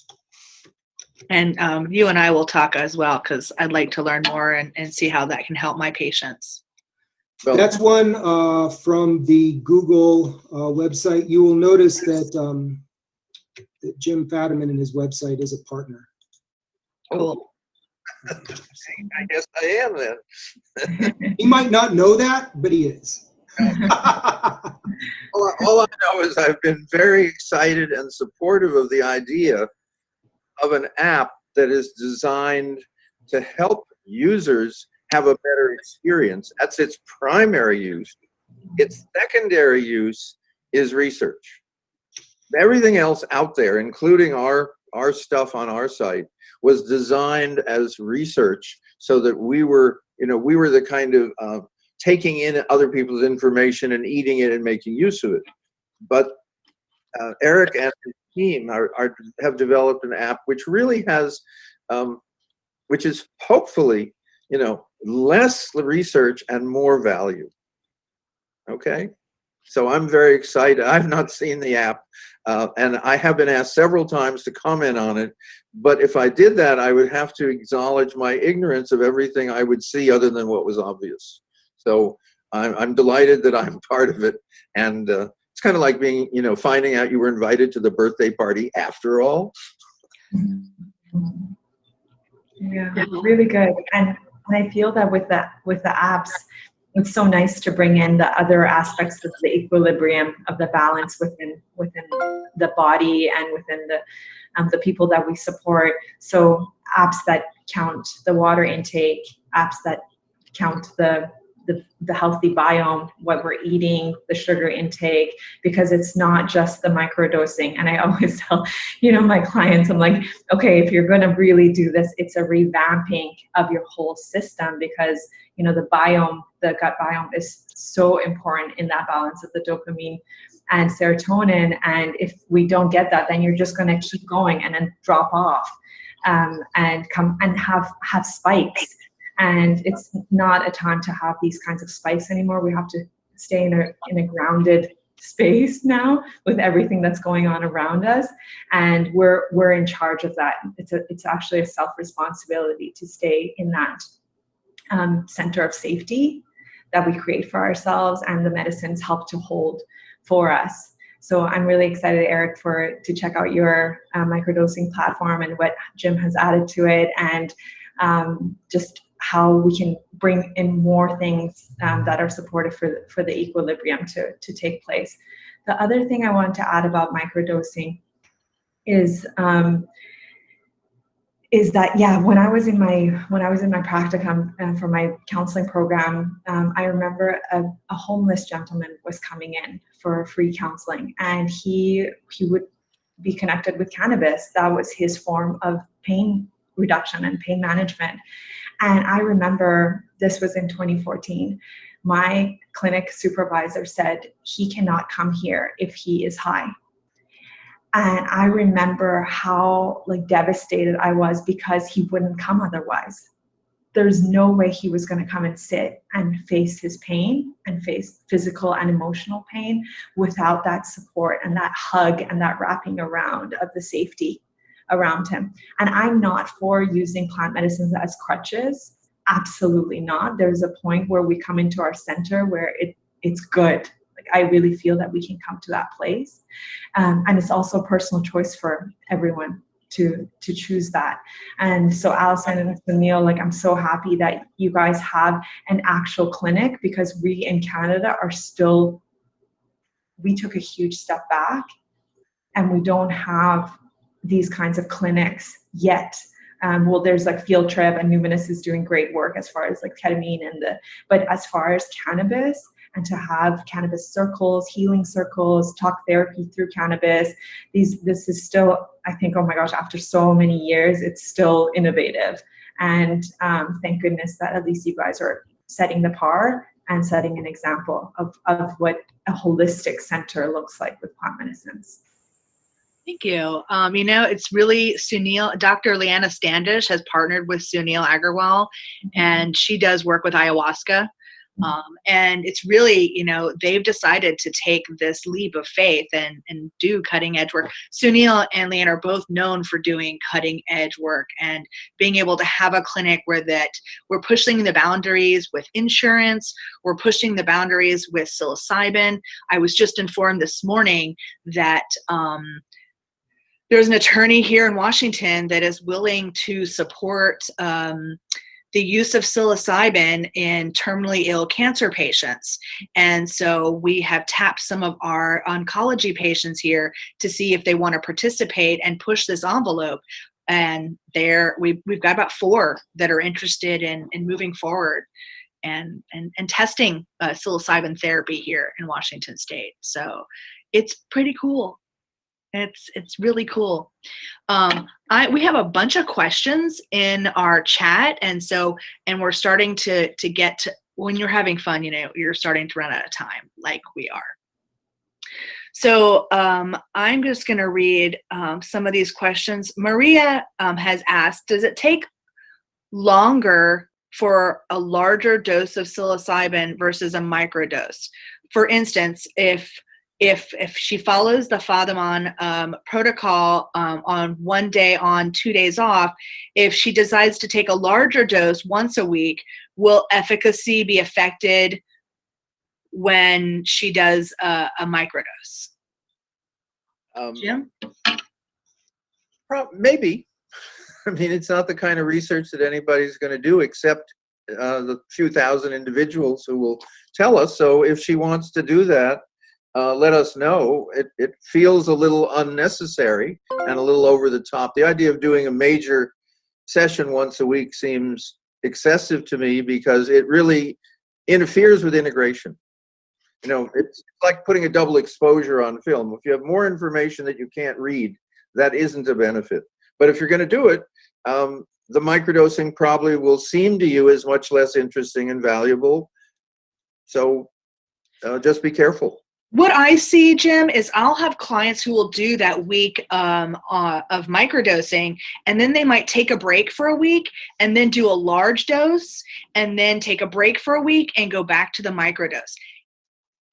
And you and I will talk as well, because I'd like to learn more and see how that can help my patients. Well, that's one from the Google website. You will notice that Jim Fadiman and his website is a partner. Cool. I guess I am then. He might not know that, but he is. All I know is I've been very excited and supportive of the idea of an app that is designed to help users have a better experience. That's its primary use. Its secondary use is research. Everything else out there, including our stuff on our site, was designed as research so that we were the kind of taking in other people's information and eating it and making use of it. But Eric and his team have developed an app which really has, which is hopefully, less research and more value. Okay? So I'm very excited. I've not seen the app, and I have been asked several times to comment on it. But if I did that, I would have to acknowledge my ignorance of everything I would see other than what was obvious. So I'm delighted that I'm part of it. And it's kind of like being, finding out you were invited to the birthday party after all. Yeah, really good. And I feel that with the apps, it's so nice to bring in the other aspects of the equilibrium, of the balance within the body and within the people that we support. So apps that count the water intake, apps that count the healthy biome, what we're eating, the sugar intake, because it's not just the microdosing. And I always tell, my clients, I'm like, okay, if you're going to really do this, it's a revamping of your whole system, because, the biome, the gut biome is so important in that balance of the dopamine and serotonin. And if we don't get that, then you're just going to keep going and then drop off and come and have spikes. And it's not a time to have these kinds of spikes anymore. We have to stay in a grounded space now with everything that's going on around us, and we're in charge of that. It's actually a self-responsibility to stay in that center of safety that we create for ourselves, and the medicines help to hold for us. So I'm really excited, Eric, to check out your microdosing platform and what Jim has added to it, and just how we can bring in more things that are supportive for the equilibrium to take place. The other thing I want to add about microdosing is that when I was in my practicum for my counseling program, I remember a homeless gentleman was coming in for free counseling, and he would be connected with cannabis. That was his form of pain reduction and pain management. And I remember, this was in 2014, my clinic supervisor said he cannot come here if he is high. And I remember how devastated I was, because he wouldn't come otherwise. There's no way he was going to come and sit and face his pain and face physical and emotional pain without that support and that hug and that wrapping around of the safety around him. And I'm not for using plant medicines as crutches. Absolutely not. There's a point where we come into our center where it's good. Like, I really feel that we can come to that place. And it's also a personal choice for everyone to choose that. And so Alison and Sunil, like, I'm so happy that you guys have an actual clinic, because we in Canada we took a huge step back, and we don't have these kinds of clinics yet. Well, there's like Field Trip, and Numinous is doing great work as far as like ketamine but as far as cannabis, and to have cannabis circles, healing circles, talk therapy through cannabis, this is still, I think, oh my gosh, after so many years, it's still innovative. And thank goodness that at least you guys are setting the par and setting an example of what a holistic center looks like with plant medicines. Thank you. It's really Dr. Leanna Standish has partnered with Sunil Agarwal, and she does work with ayahuasca. And it's really, they've decided to take this leap of faith and do cutting edge work. Sunil and Leanna are both known for doing cutting edge work and being able to have a clinic where we're pushing the boundaries with insurance, we're pushing the boundaries with psilocybin. I was just informed this morning that there's an attorney here in Washington that is willing to support the use of psilocybin in terminally ill cancer patients. And so we have tapped some of our oncology patients here to see if they want to participate and push this envelope. And we've got about 4 that are interested in moving forward and testing psilocybin therapy here in Washington State. So it's pretty cool. It's really cool. We have a bunch of questions in our chat, and we're starting to get to, when you're having fun, you're starting to run out of time, like we are. So I'm just going to read some of these questions. Maria has asked, does it take longer for a larger dose of psilocybin versus a microdose? For instance, if she follows the Fadiman protocol on 1 day on, 2 days off, if she decides to take a larger dose once a week, will efficacy be affected when she does a microdose? Jim? Maybe. I mean, it's not the kind of research that anybody's going to do except the few thousand individuals who will tell us. So if she wants to do that, let us know. It feels a little unnecessary and a little over the top. The idea of doing a major session once a week seems excessive to me, because it really interferes with integration. It's like putting a double exposure on film. If you have more information that you can't read, that isn't a benefit. But if you're going to do it, the microdosing probably will seem to you as much less interesting and valuable. So just be careful. What I see, Jim, is I'll have clients who will do that week of microdosing, and then they might take a break for a week and then do a large dose, and then take a break for a week and go back to the microdose.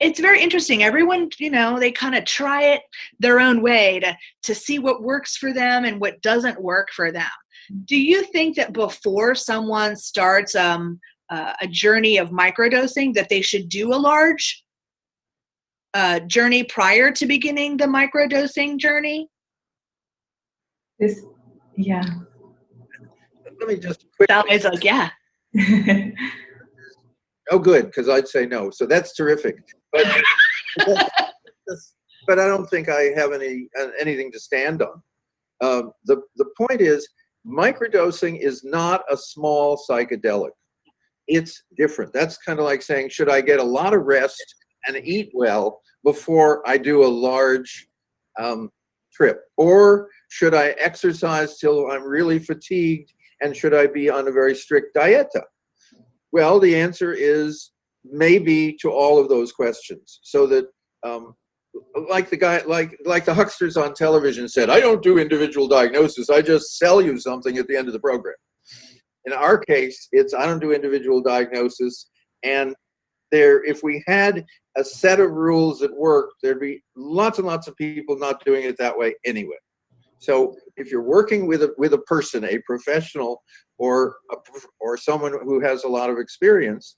It's very interesting. Everyone, they kind of try it their own way to see what works for them and what doesn't work for them. Do you think that before someone starts a journey of microdosing, that they should do a large journey prior to beginning the microdosing journey? Yeah. Let me just quickly. It's like, yeah. Oh, good, because I'd say no. So that's terrific. But but I don't think I have anything to stand on. The point is, microdosing is not a small psychedelic. It's different. That's kind of like saying, should I get a lot of rest and eat well before I do a large trip? Or should I exercise till I'm really fatigued, and should I be on a very strict dieta? Well, the answer is maybe to all of those questions. So that, like the hucksters on television said, I don't do individual diagnosis, I just sell you something at the end of the program. In our case, I don't do individual diagnosis, and if we had a set of rules that worked, there'd be lots and lots of people not doing it that way anyway. So you're working with a person, a professional, or someone who has a lot of experience,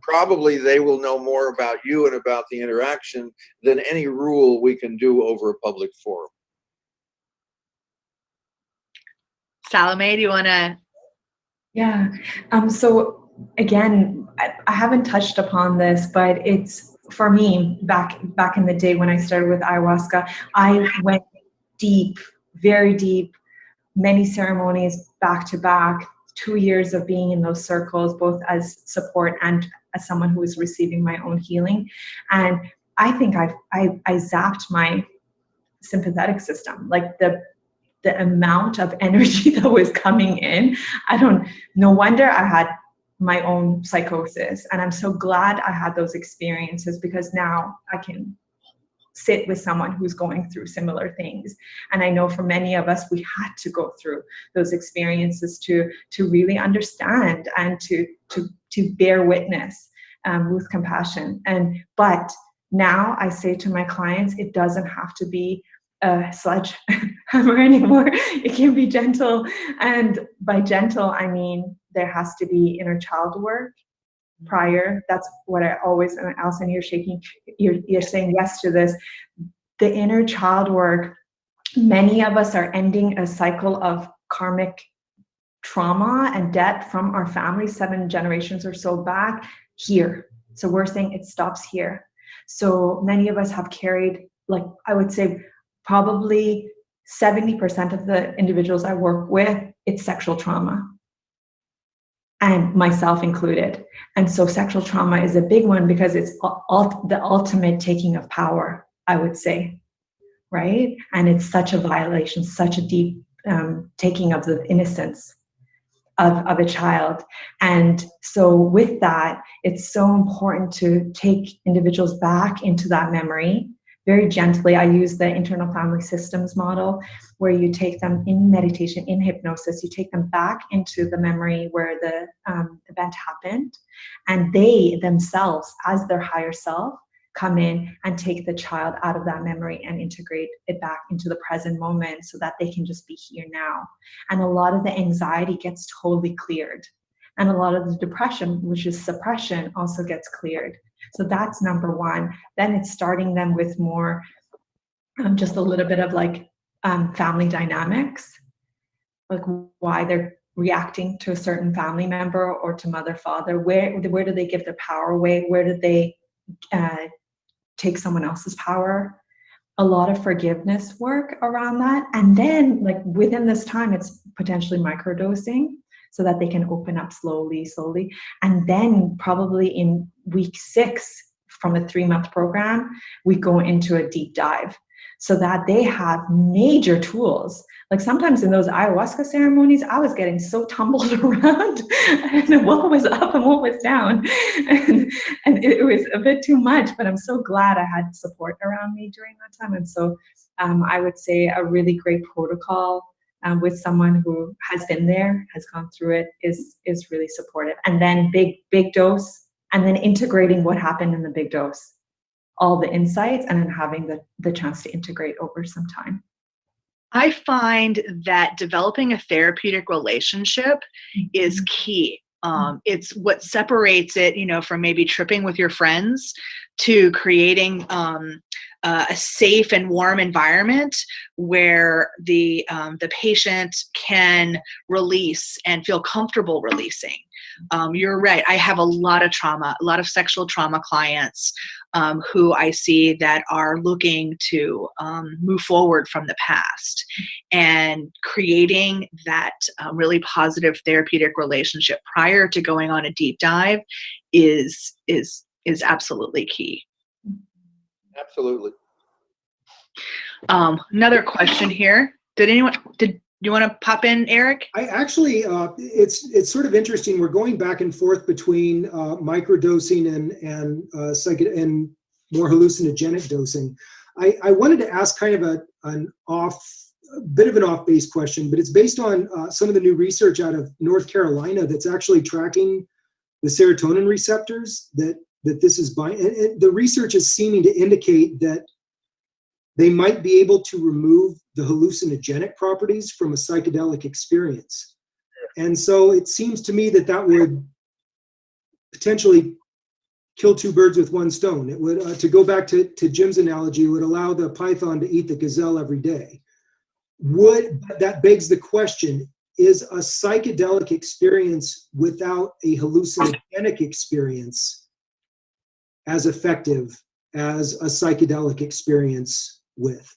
probably they will know more about you and about the interaction than any rule we can do over a public forum. Salimeh, do you want to? Yeah. So again, I haven't touched upon this, but it's for me back in the day when I started with ayahuasca, I went deep, very deep, many ceremonies back to back, 2 years of being in those circles, both as support and as someone who was receiving my own healing. And I think I zapped my sympathetic system, like the amount of energy that was coming in. No wonder I had my own psychosis. And I'm so glad I had those experiences, because now I can sit with someone who's going through similar things. And I know for many of us, we had to go through those experiences to really understand and to bear witness with compassion. But now I say to my clients, it doesn't have to be a sledgehammer anymore. It can be gentle. And by gentle, I mean, there has to be inner child work prior. That's what I always, and Alison, you're saying yes to this. The inner child work, many of us are ending a cycle of karmic trauma and debt from our family, 7 generations or so back here. So we're saying it stops here. So many of us have carried, like I would say, probably 70% of the individuals I work with, it's sexual trauma, and myself included. And so sexual trauma is a big one, because it's the ultimate taking of power, I would say, right? And it's such a violation, such a deep taking of the innocence of a child. And so with that, it's so important to take individuals back into that memory very gently. I use the internal family systems model, where you take them in meditation, in hypnosis, you take them back into the memory where the event happened, and they themselves, as their higher self, come in and take the child out of that memory and integrate it back into the present moment, so that they can just be here now. And a lot of the anxiety gets totally cleared. And a lot of the depression, which is suppression, also gets cleared. So that's number one. Then it's starting them with more, just a little bit of like family dynamics, like why they're reacting to a certain family member or to mother, father. Where do they give their power away? Where do they take someone else's power? A lot of forgiveness work around that. And then like within this time, it's potentially microdosing, so that they can open up slowly. And then probably in week 6 from a 3-month program, we go into a deep dive, so that they have major tools. Like sometimes in those ayahuasca ceremonies, I was getting so tumbled around, and what was up and what was down. And it was a bit too much, but I'm so glad I had support around me during that time. And so I would say a really great protocol with someone who has been there, has gone through it, is really supportive. And then big dose, and then integrating what happened in the big dose, all the insights, and then having the chance to integrate over some time. I find that developing a therapeutic relationship is key. It's what separates it, from maybe tripping with your friends to creating a safe and warm environment where the patient can release and feel comfortable releasing. You're right. I have a lot of sexual trauma clients who I see that are looking to move forward from the past, and creating that really positive therapeutic relationship prior to going on a deep dive is absolutely key. Absolutely. Another question here. Did you want to pop in, Eric? I actually, it's sort of interesting. We're going back and forth between microdosing and more hallucinogenic dosing. I wanted to ask kind of a bit of an off-base question, but it's based on some of the new research out of North Carolina that's actually tracking the serotonin receptors that this is binding. And the research is seeming to indicate that they might be able to remove the hallucinogenic properties from a psychedelic experience. And so it seems to me that that would potentially kill two birds with one stone. It would, to go back to Jim's analogy, it would allow the python to eat the gazelle every day. That begs the question, is a psychedelic experience without a hallucinogenic experience as effective as a psychedelic experience with?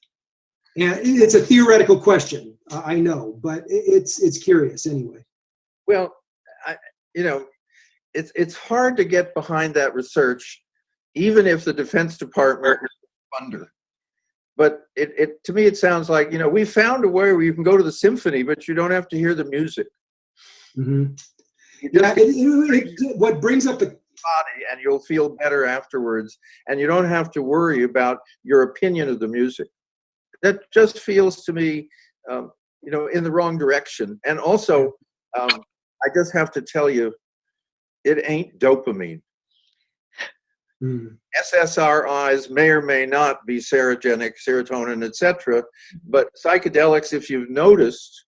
And it's a theoretical question, I know, but it's curious anyway. Well, it's hard to get behind that research, even if the Defense Department is a funder. But to me, it sounds like, we found a way where you can go to the symphony, but you don't have to hear the music. Mm-hmm. Yeah, what brings up the body, and you'll feel better afterwards, and you don't have to worry about your opinion of the music. That just feels to me, in the wrong direction. And also, I just have to tell you, it ain't dopamine. SSRIs may or may not be serogenic, serotonin, etc. But psychedelics, if you've noticed,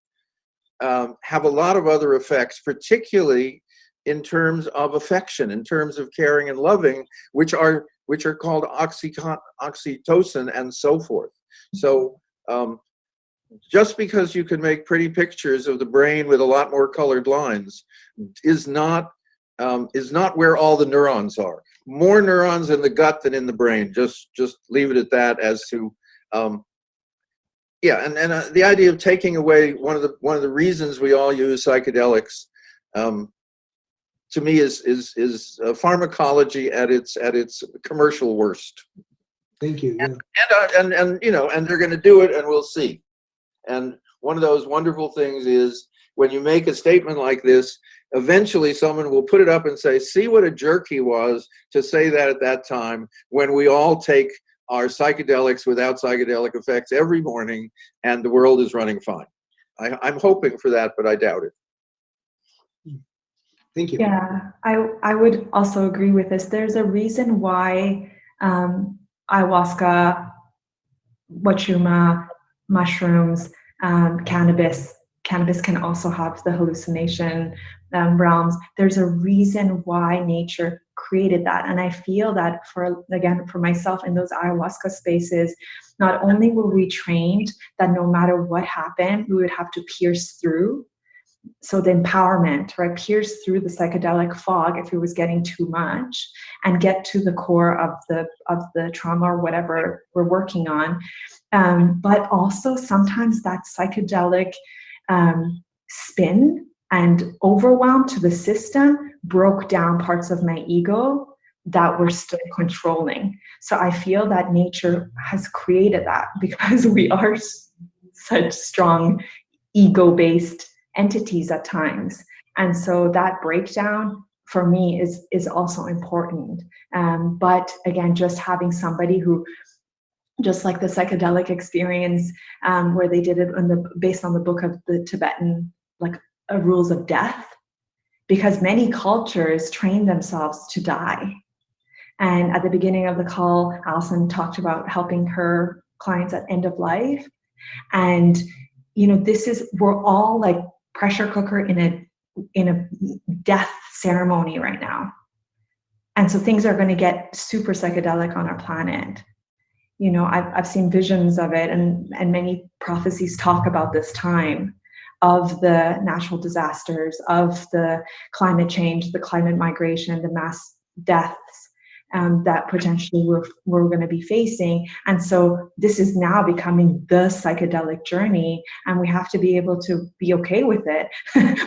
have a lot of other effects, particularly in terms of affection, in terms of caring and loving, which are called oxytocin and so forth. So just because you can make pretty pictures of the brain with a lot more colored lines is not where all the neurons are. More neurons in the gut than in the brain. Just leave it at that. As to the idea of taking away one of the reasons we all use psychedelics, to me is pharmacology at its commercial worst. Thank you. Yeah. And they're going to do it, and we'll see. And one of those wonderful things is when you make a statement like this, eventually someone will put it up and say, see what a jerk he was to say that at that time, when we all take our psychedelics without psychedelic effects every morning and the world is running fine. I'm hoping for that, but I doubt it. Thank you. Yeah, I would also agree with this. There's a reason why ayahuasca, wachuma, mushrooms, cannabis can also have the hallucination realms. There's a reason why nature created that. And I feel that for myself in those ayahuasca spaces, not only were we trained that no matter what happened, we would have to pierce through. So the empowerment, right, pierce through the psychedelic fog if it was getting too much and get to the core of the trauma or whatever we're working on. But also sometimes that psychedelic spin and overwhelm to the system broke down parts of my ego that were still controlling. So I feel that nature has created that because we are such strong ego-based entities at times. And so that breakdown for me is also important. But again, just having somebody who, just like the psychedelic experience where they did it based on the book of the Tibetan rules of death, because many cultures train themselves to die. And at the beginning of the call, Alison talked about helping her clients at end of life. And we're all like pressure cooker in a death ceremony right now. And so things are going to get super psychedelic on our planet. I've seen visions of it, and many prophecies talk about this time of the natural disasters, of the climate change, the climate migration, the mass deaths that potentially we're going to be facing. And so this is now becoming the psychedelic journey, and we have to be able to be okay with it.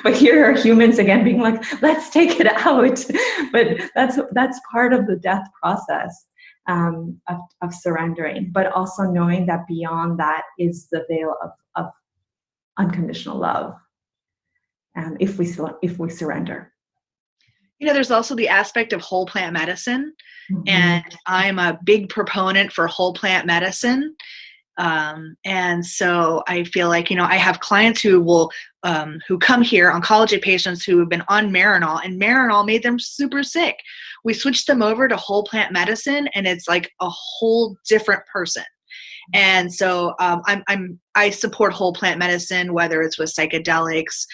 But here are humans again being like, let's take it out. But that's part of the death process. Of surrendering, but also knowing that beyond that is the veil of unconditional love. If we surrender. There's also the aspect of whole plant medicine, Mm-hmm. and I'm a big proponent for whole plant medicine. And so I feel like, I have clients who come here, oncology patients who have been on Marinol, and Marinol made them super sick. We switched them over to whole plant medicine, and it's like a whole different person. And so I support whole plant medicine, whether it's with psychedelics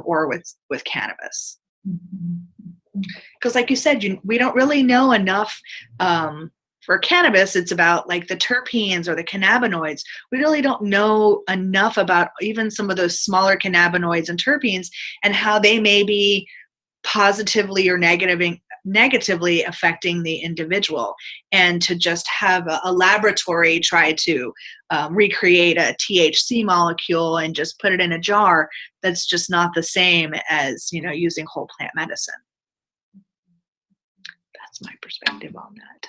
or with cannabis. Because like you said, we don't really know enough. For cannabis, it's about like the terpenes or the cannabinoids. We really don't know enough about even some of those smaller cannabinoids and terpenes and how they may be positively or negatively affecting the individual. And to just have a laboratory try to recreate a THC molecule and just put it in a jar, that's just not the same as, using whole plant medicine. That's my perspective on that.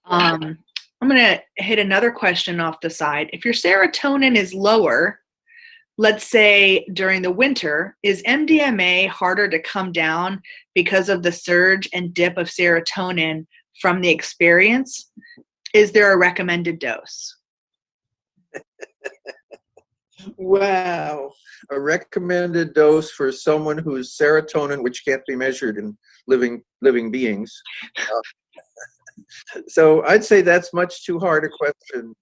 I'm going to hit another question off the side. If your serotonin is lower, let's say during the winter, is MDMA harder to come down because of the surge and dip of serotonin from the experience? Is there a recommended dose? Wow. A recommended dose for someone whose serotonin, which can't be measured in living beings. So I'd say that's much too hard a question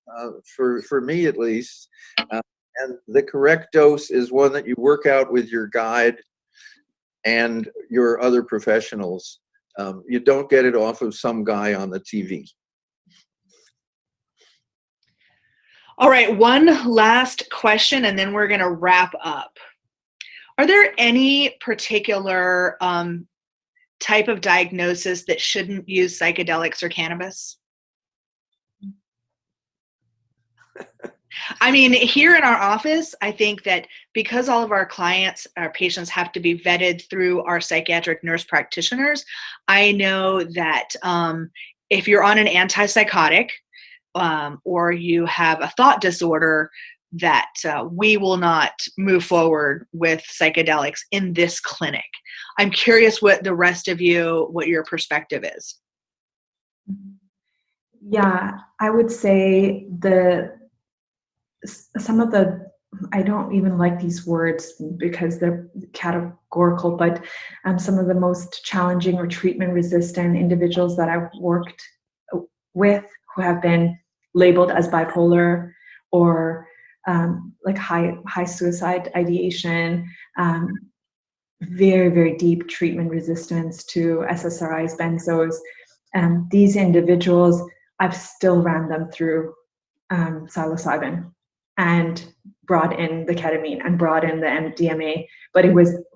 for me, at least. And the correct dose is one that you work out with your guide and your other professionals. You don't get it off of some guy on the TV. All right, one last question, and then we're going to wrap up. Are there any particular type of diagnosis that shouldn't use psychedelics or cannabis? I mean, here in our office, I think that because all of our patients have to be vetted through our psychiatric nurse practitioners, I know that if you're on an antipsychotic or you have a thought disorder, that we will not move forward with psychedelics in this clinic. I'm curious what the rest of what your perspective is. Yeah, I would say I don't even like these words because they're categorical, but some of the most challenging or treatment resistant individuals that I've worked with who have been labeled as bipolar or like high suicide ideation, very, very deep treatment resistance to SSRIs, benzos. These individuals, I've still ran them through psilocybin and brought in the ketamine and brought in the MDMA. But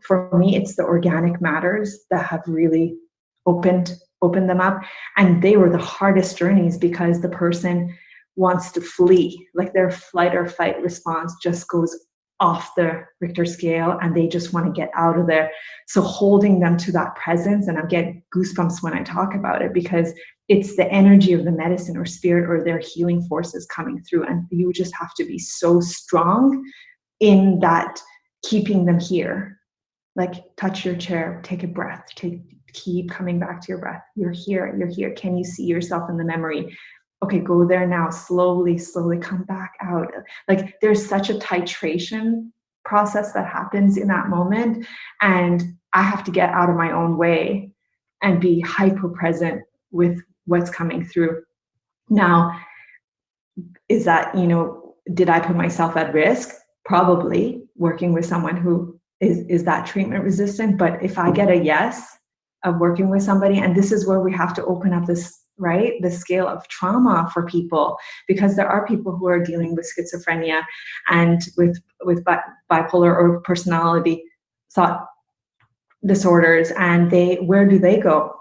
for me, it's the organic matters that have really opened them up. And they were the hardest journeys because the person wants to flee, like their flight or fight response just goes off the Richter scale and they just want to get out of there. So holding them to that presence, and I get goosebumps when I talk about it because it's the energy of the medicine or spirit or their healing forces coming through. And you just have to be so strong in that, keeping them here. Like touch your chair, take a breath, keep coming back to your breath. You're here, you're here. Can you see yourself in the memory? Okay, go there now, slowly come back out. Like there's such a titration process that happens in that moment. And I have to get out of my own way and be hyper present with what's coming through. Now, is that, did I put myself at risk? Probably, working with someone who is that treatment resistant. But if I get a yes of working with somebody, and this is where we have to open up this, right, the scale of trauma for people, because there are people who are dealing with schizophrenia and with bipolar or personality thought disorders, and where do they go,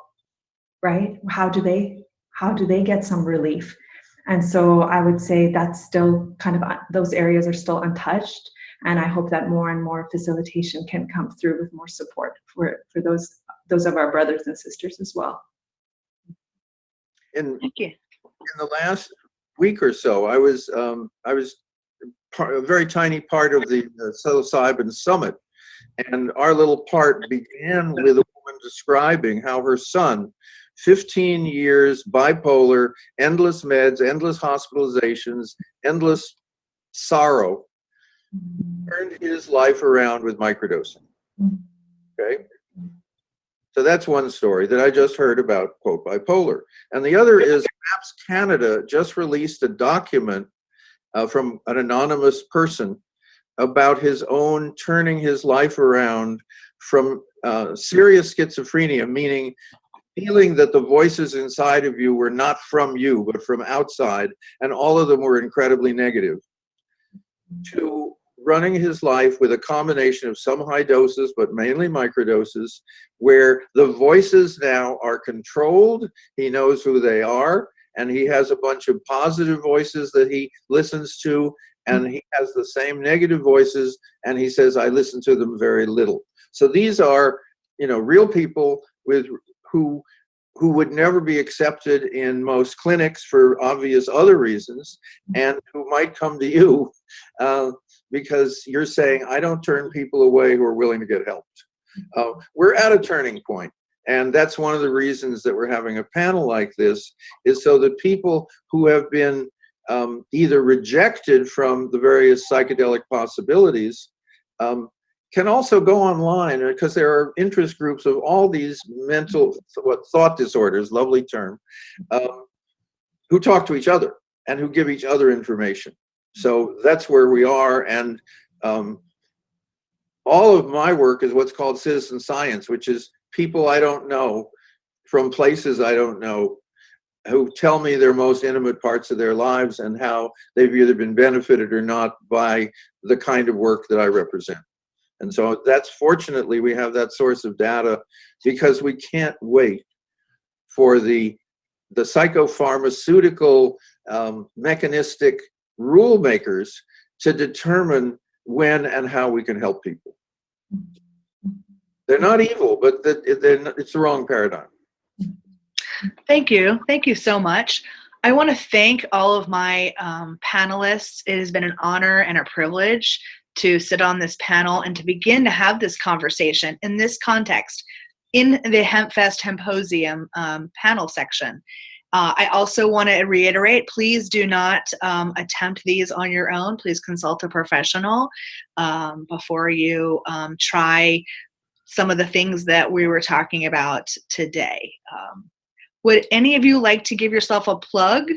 right? How do they get some relief? And so I would say that's still kind of, those areas are still untouched. And I hope that more and more facilitation can come through with more support for those of our brothers and sisters as well. Thank you. In the last week or so, I was a very tiny part of the psilocybin summit, and our little part began with a woman describing how her son, 15 years, bipolar, endless meds, endless hospitalizations, endless sorrow, turned his life around with microdosing. Okay? So that's one story that I just heard about, quote, bipolar. And the other is MAPS Canada just released a document from an anonymous person about his own turning his life around from serious schizophrenia, meaning feeling that the voices inside of you were not from you, but from outside, and all of them were incredibly negative, to running his life with a combination of some high doses, but mainly microdoses, where the voices now are controlled, he knows who they are, and he has a bunch of positive voices that he listens to, and he has the same negative voices, and he says, I listen to them very little. So these are, real people who would never be accepted in most clinics for obvious other reasons, and who might come to you because you're saying, I don't turn people away who are willing to get helped. We're at a turning point, and that's one of the reasons that we're having a panel like this, is so that people who have been either rejected from the various psychedelic possibilities can also go online, because there are interest groups of all these mental thought disorders, lovely term, who talk to each other and who give each other information. So that's where we are, and all of my work is what's called citizen science, which is people I don't know from places I don't know who tell me their most intimate parts of their lives and how they've either been benefited or not by the kind of work that I represent. And so that's, fortunately, we have that source of data, because we can't wait for the psychopharmaceutical mechanistic rule makers to determine when and how we can help people. They're not evil, but it's the wrong paradigm. Thank you. Thank you so much. I want to thank all of my panelists. It has been an honor and a privilege to sit on this panel and to begin to have this conversation in this context, in the Hempfest Hemposium panel section. I also want to reiterate, please do not attempt these on your own. Please consult a professional before you try some of the things that we were talking about today. Would any of you like to give yourself a plug?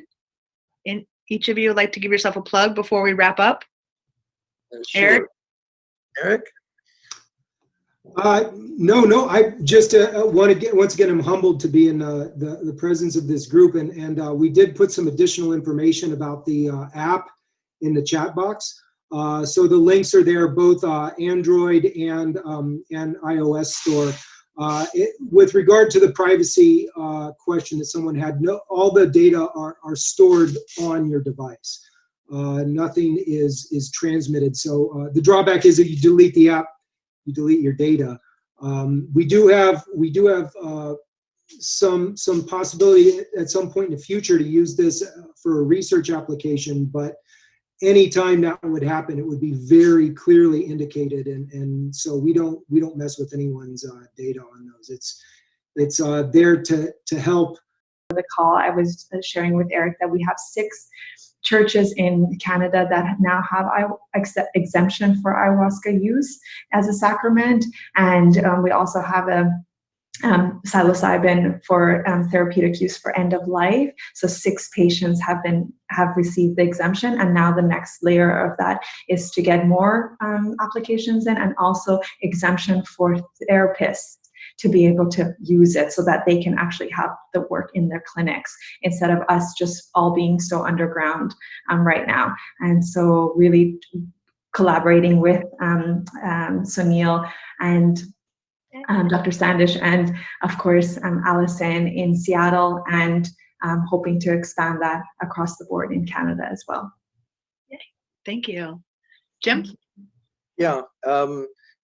Each of you would like to give yourself a plug before we wrap up? Sure. Eric? No. I just want to get, once again, I'm humbled to be in the presence of this group, and we did put some additional information about the app in the chat box. So the links are there, both Android and iOS store. With regard to the privacy question that someone had, all the data are stored on your device. Nothing is transmitted. So the drawback is that you delete the app, you delete your data. We do have some possibility at some point in the future to use this for a research application, but anytime that would happen, it would be very clearly indicated, and so we don't mess with anyone's data on those. It's there to help. The call, I was sharing with Eric that we have 6 churches in Canada that now have exemption for ayahuasca use as a sacrament, and we also have a psilocybin for therapeutic use for end of life. So 6 patients have received the exemption, and now the next layer of that is to get more applications in, and also exemption for therapists to be able to use it so that they can actually have the work in their clinics instead of us just all being so underground right now. And so really collaborating with Sunil and Dr. Standish, and of course Alison in Seattle, and hoping to expand that across the board in Canada as well. Thank you. Jim? Yeah,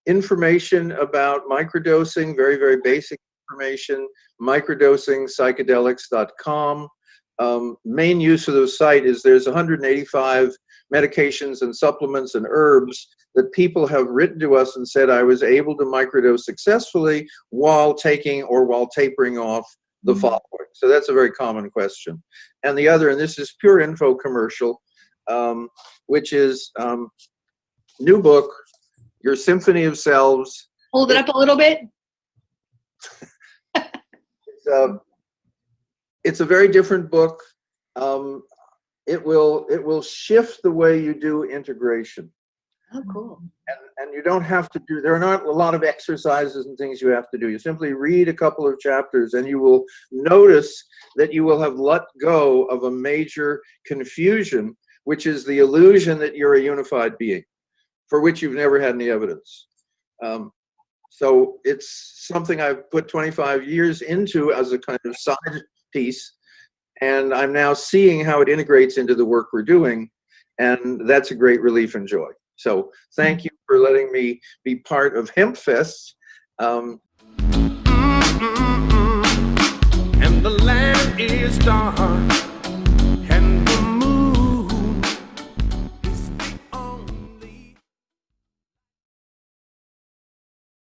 information about microdosing, very, very basic information, microdosingpsychedelics.com. Main use of the site is there's 185 medications and supplements and herbs that people have written to us and said, I was able to microdose successfully while taking or while tapering off the following. So that's a very common question. And the other, and this is pure info commercial, which is new book, Your Symphony of Selves. Hold it up a little bit. It's a very different book. it will shift the way you do integration. Oh, cool. And you don't have to do, there are not a lot of exercises and things you have to do. You simply read a couple of chapters and you will notice that you will have let go of a major confusion, which is the illusion that you're a unified being, for which you've never had any evidence. So it's something I've put 25 years into as a kind of side piece, and I'm now seeing how it integrates into the work we're doing, and that's a great relief and joy. So thank you for letting me be part of Hempfest. And the land is dark.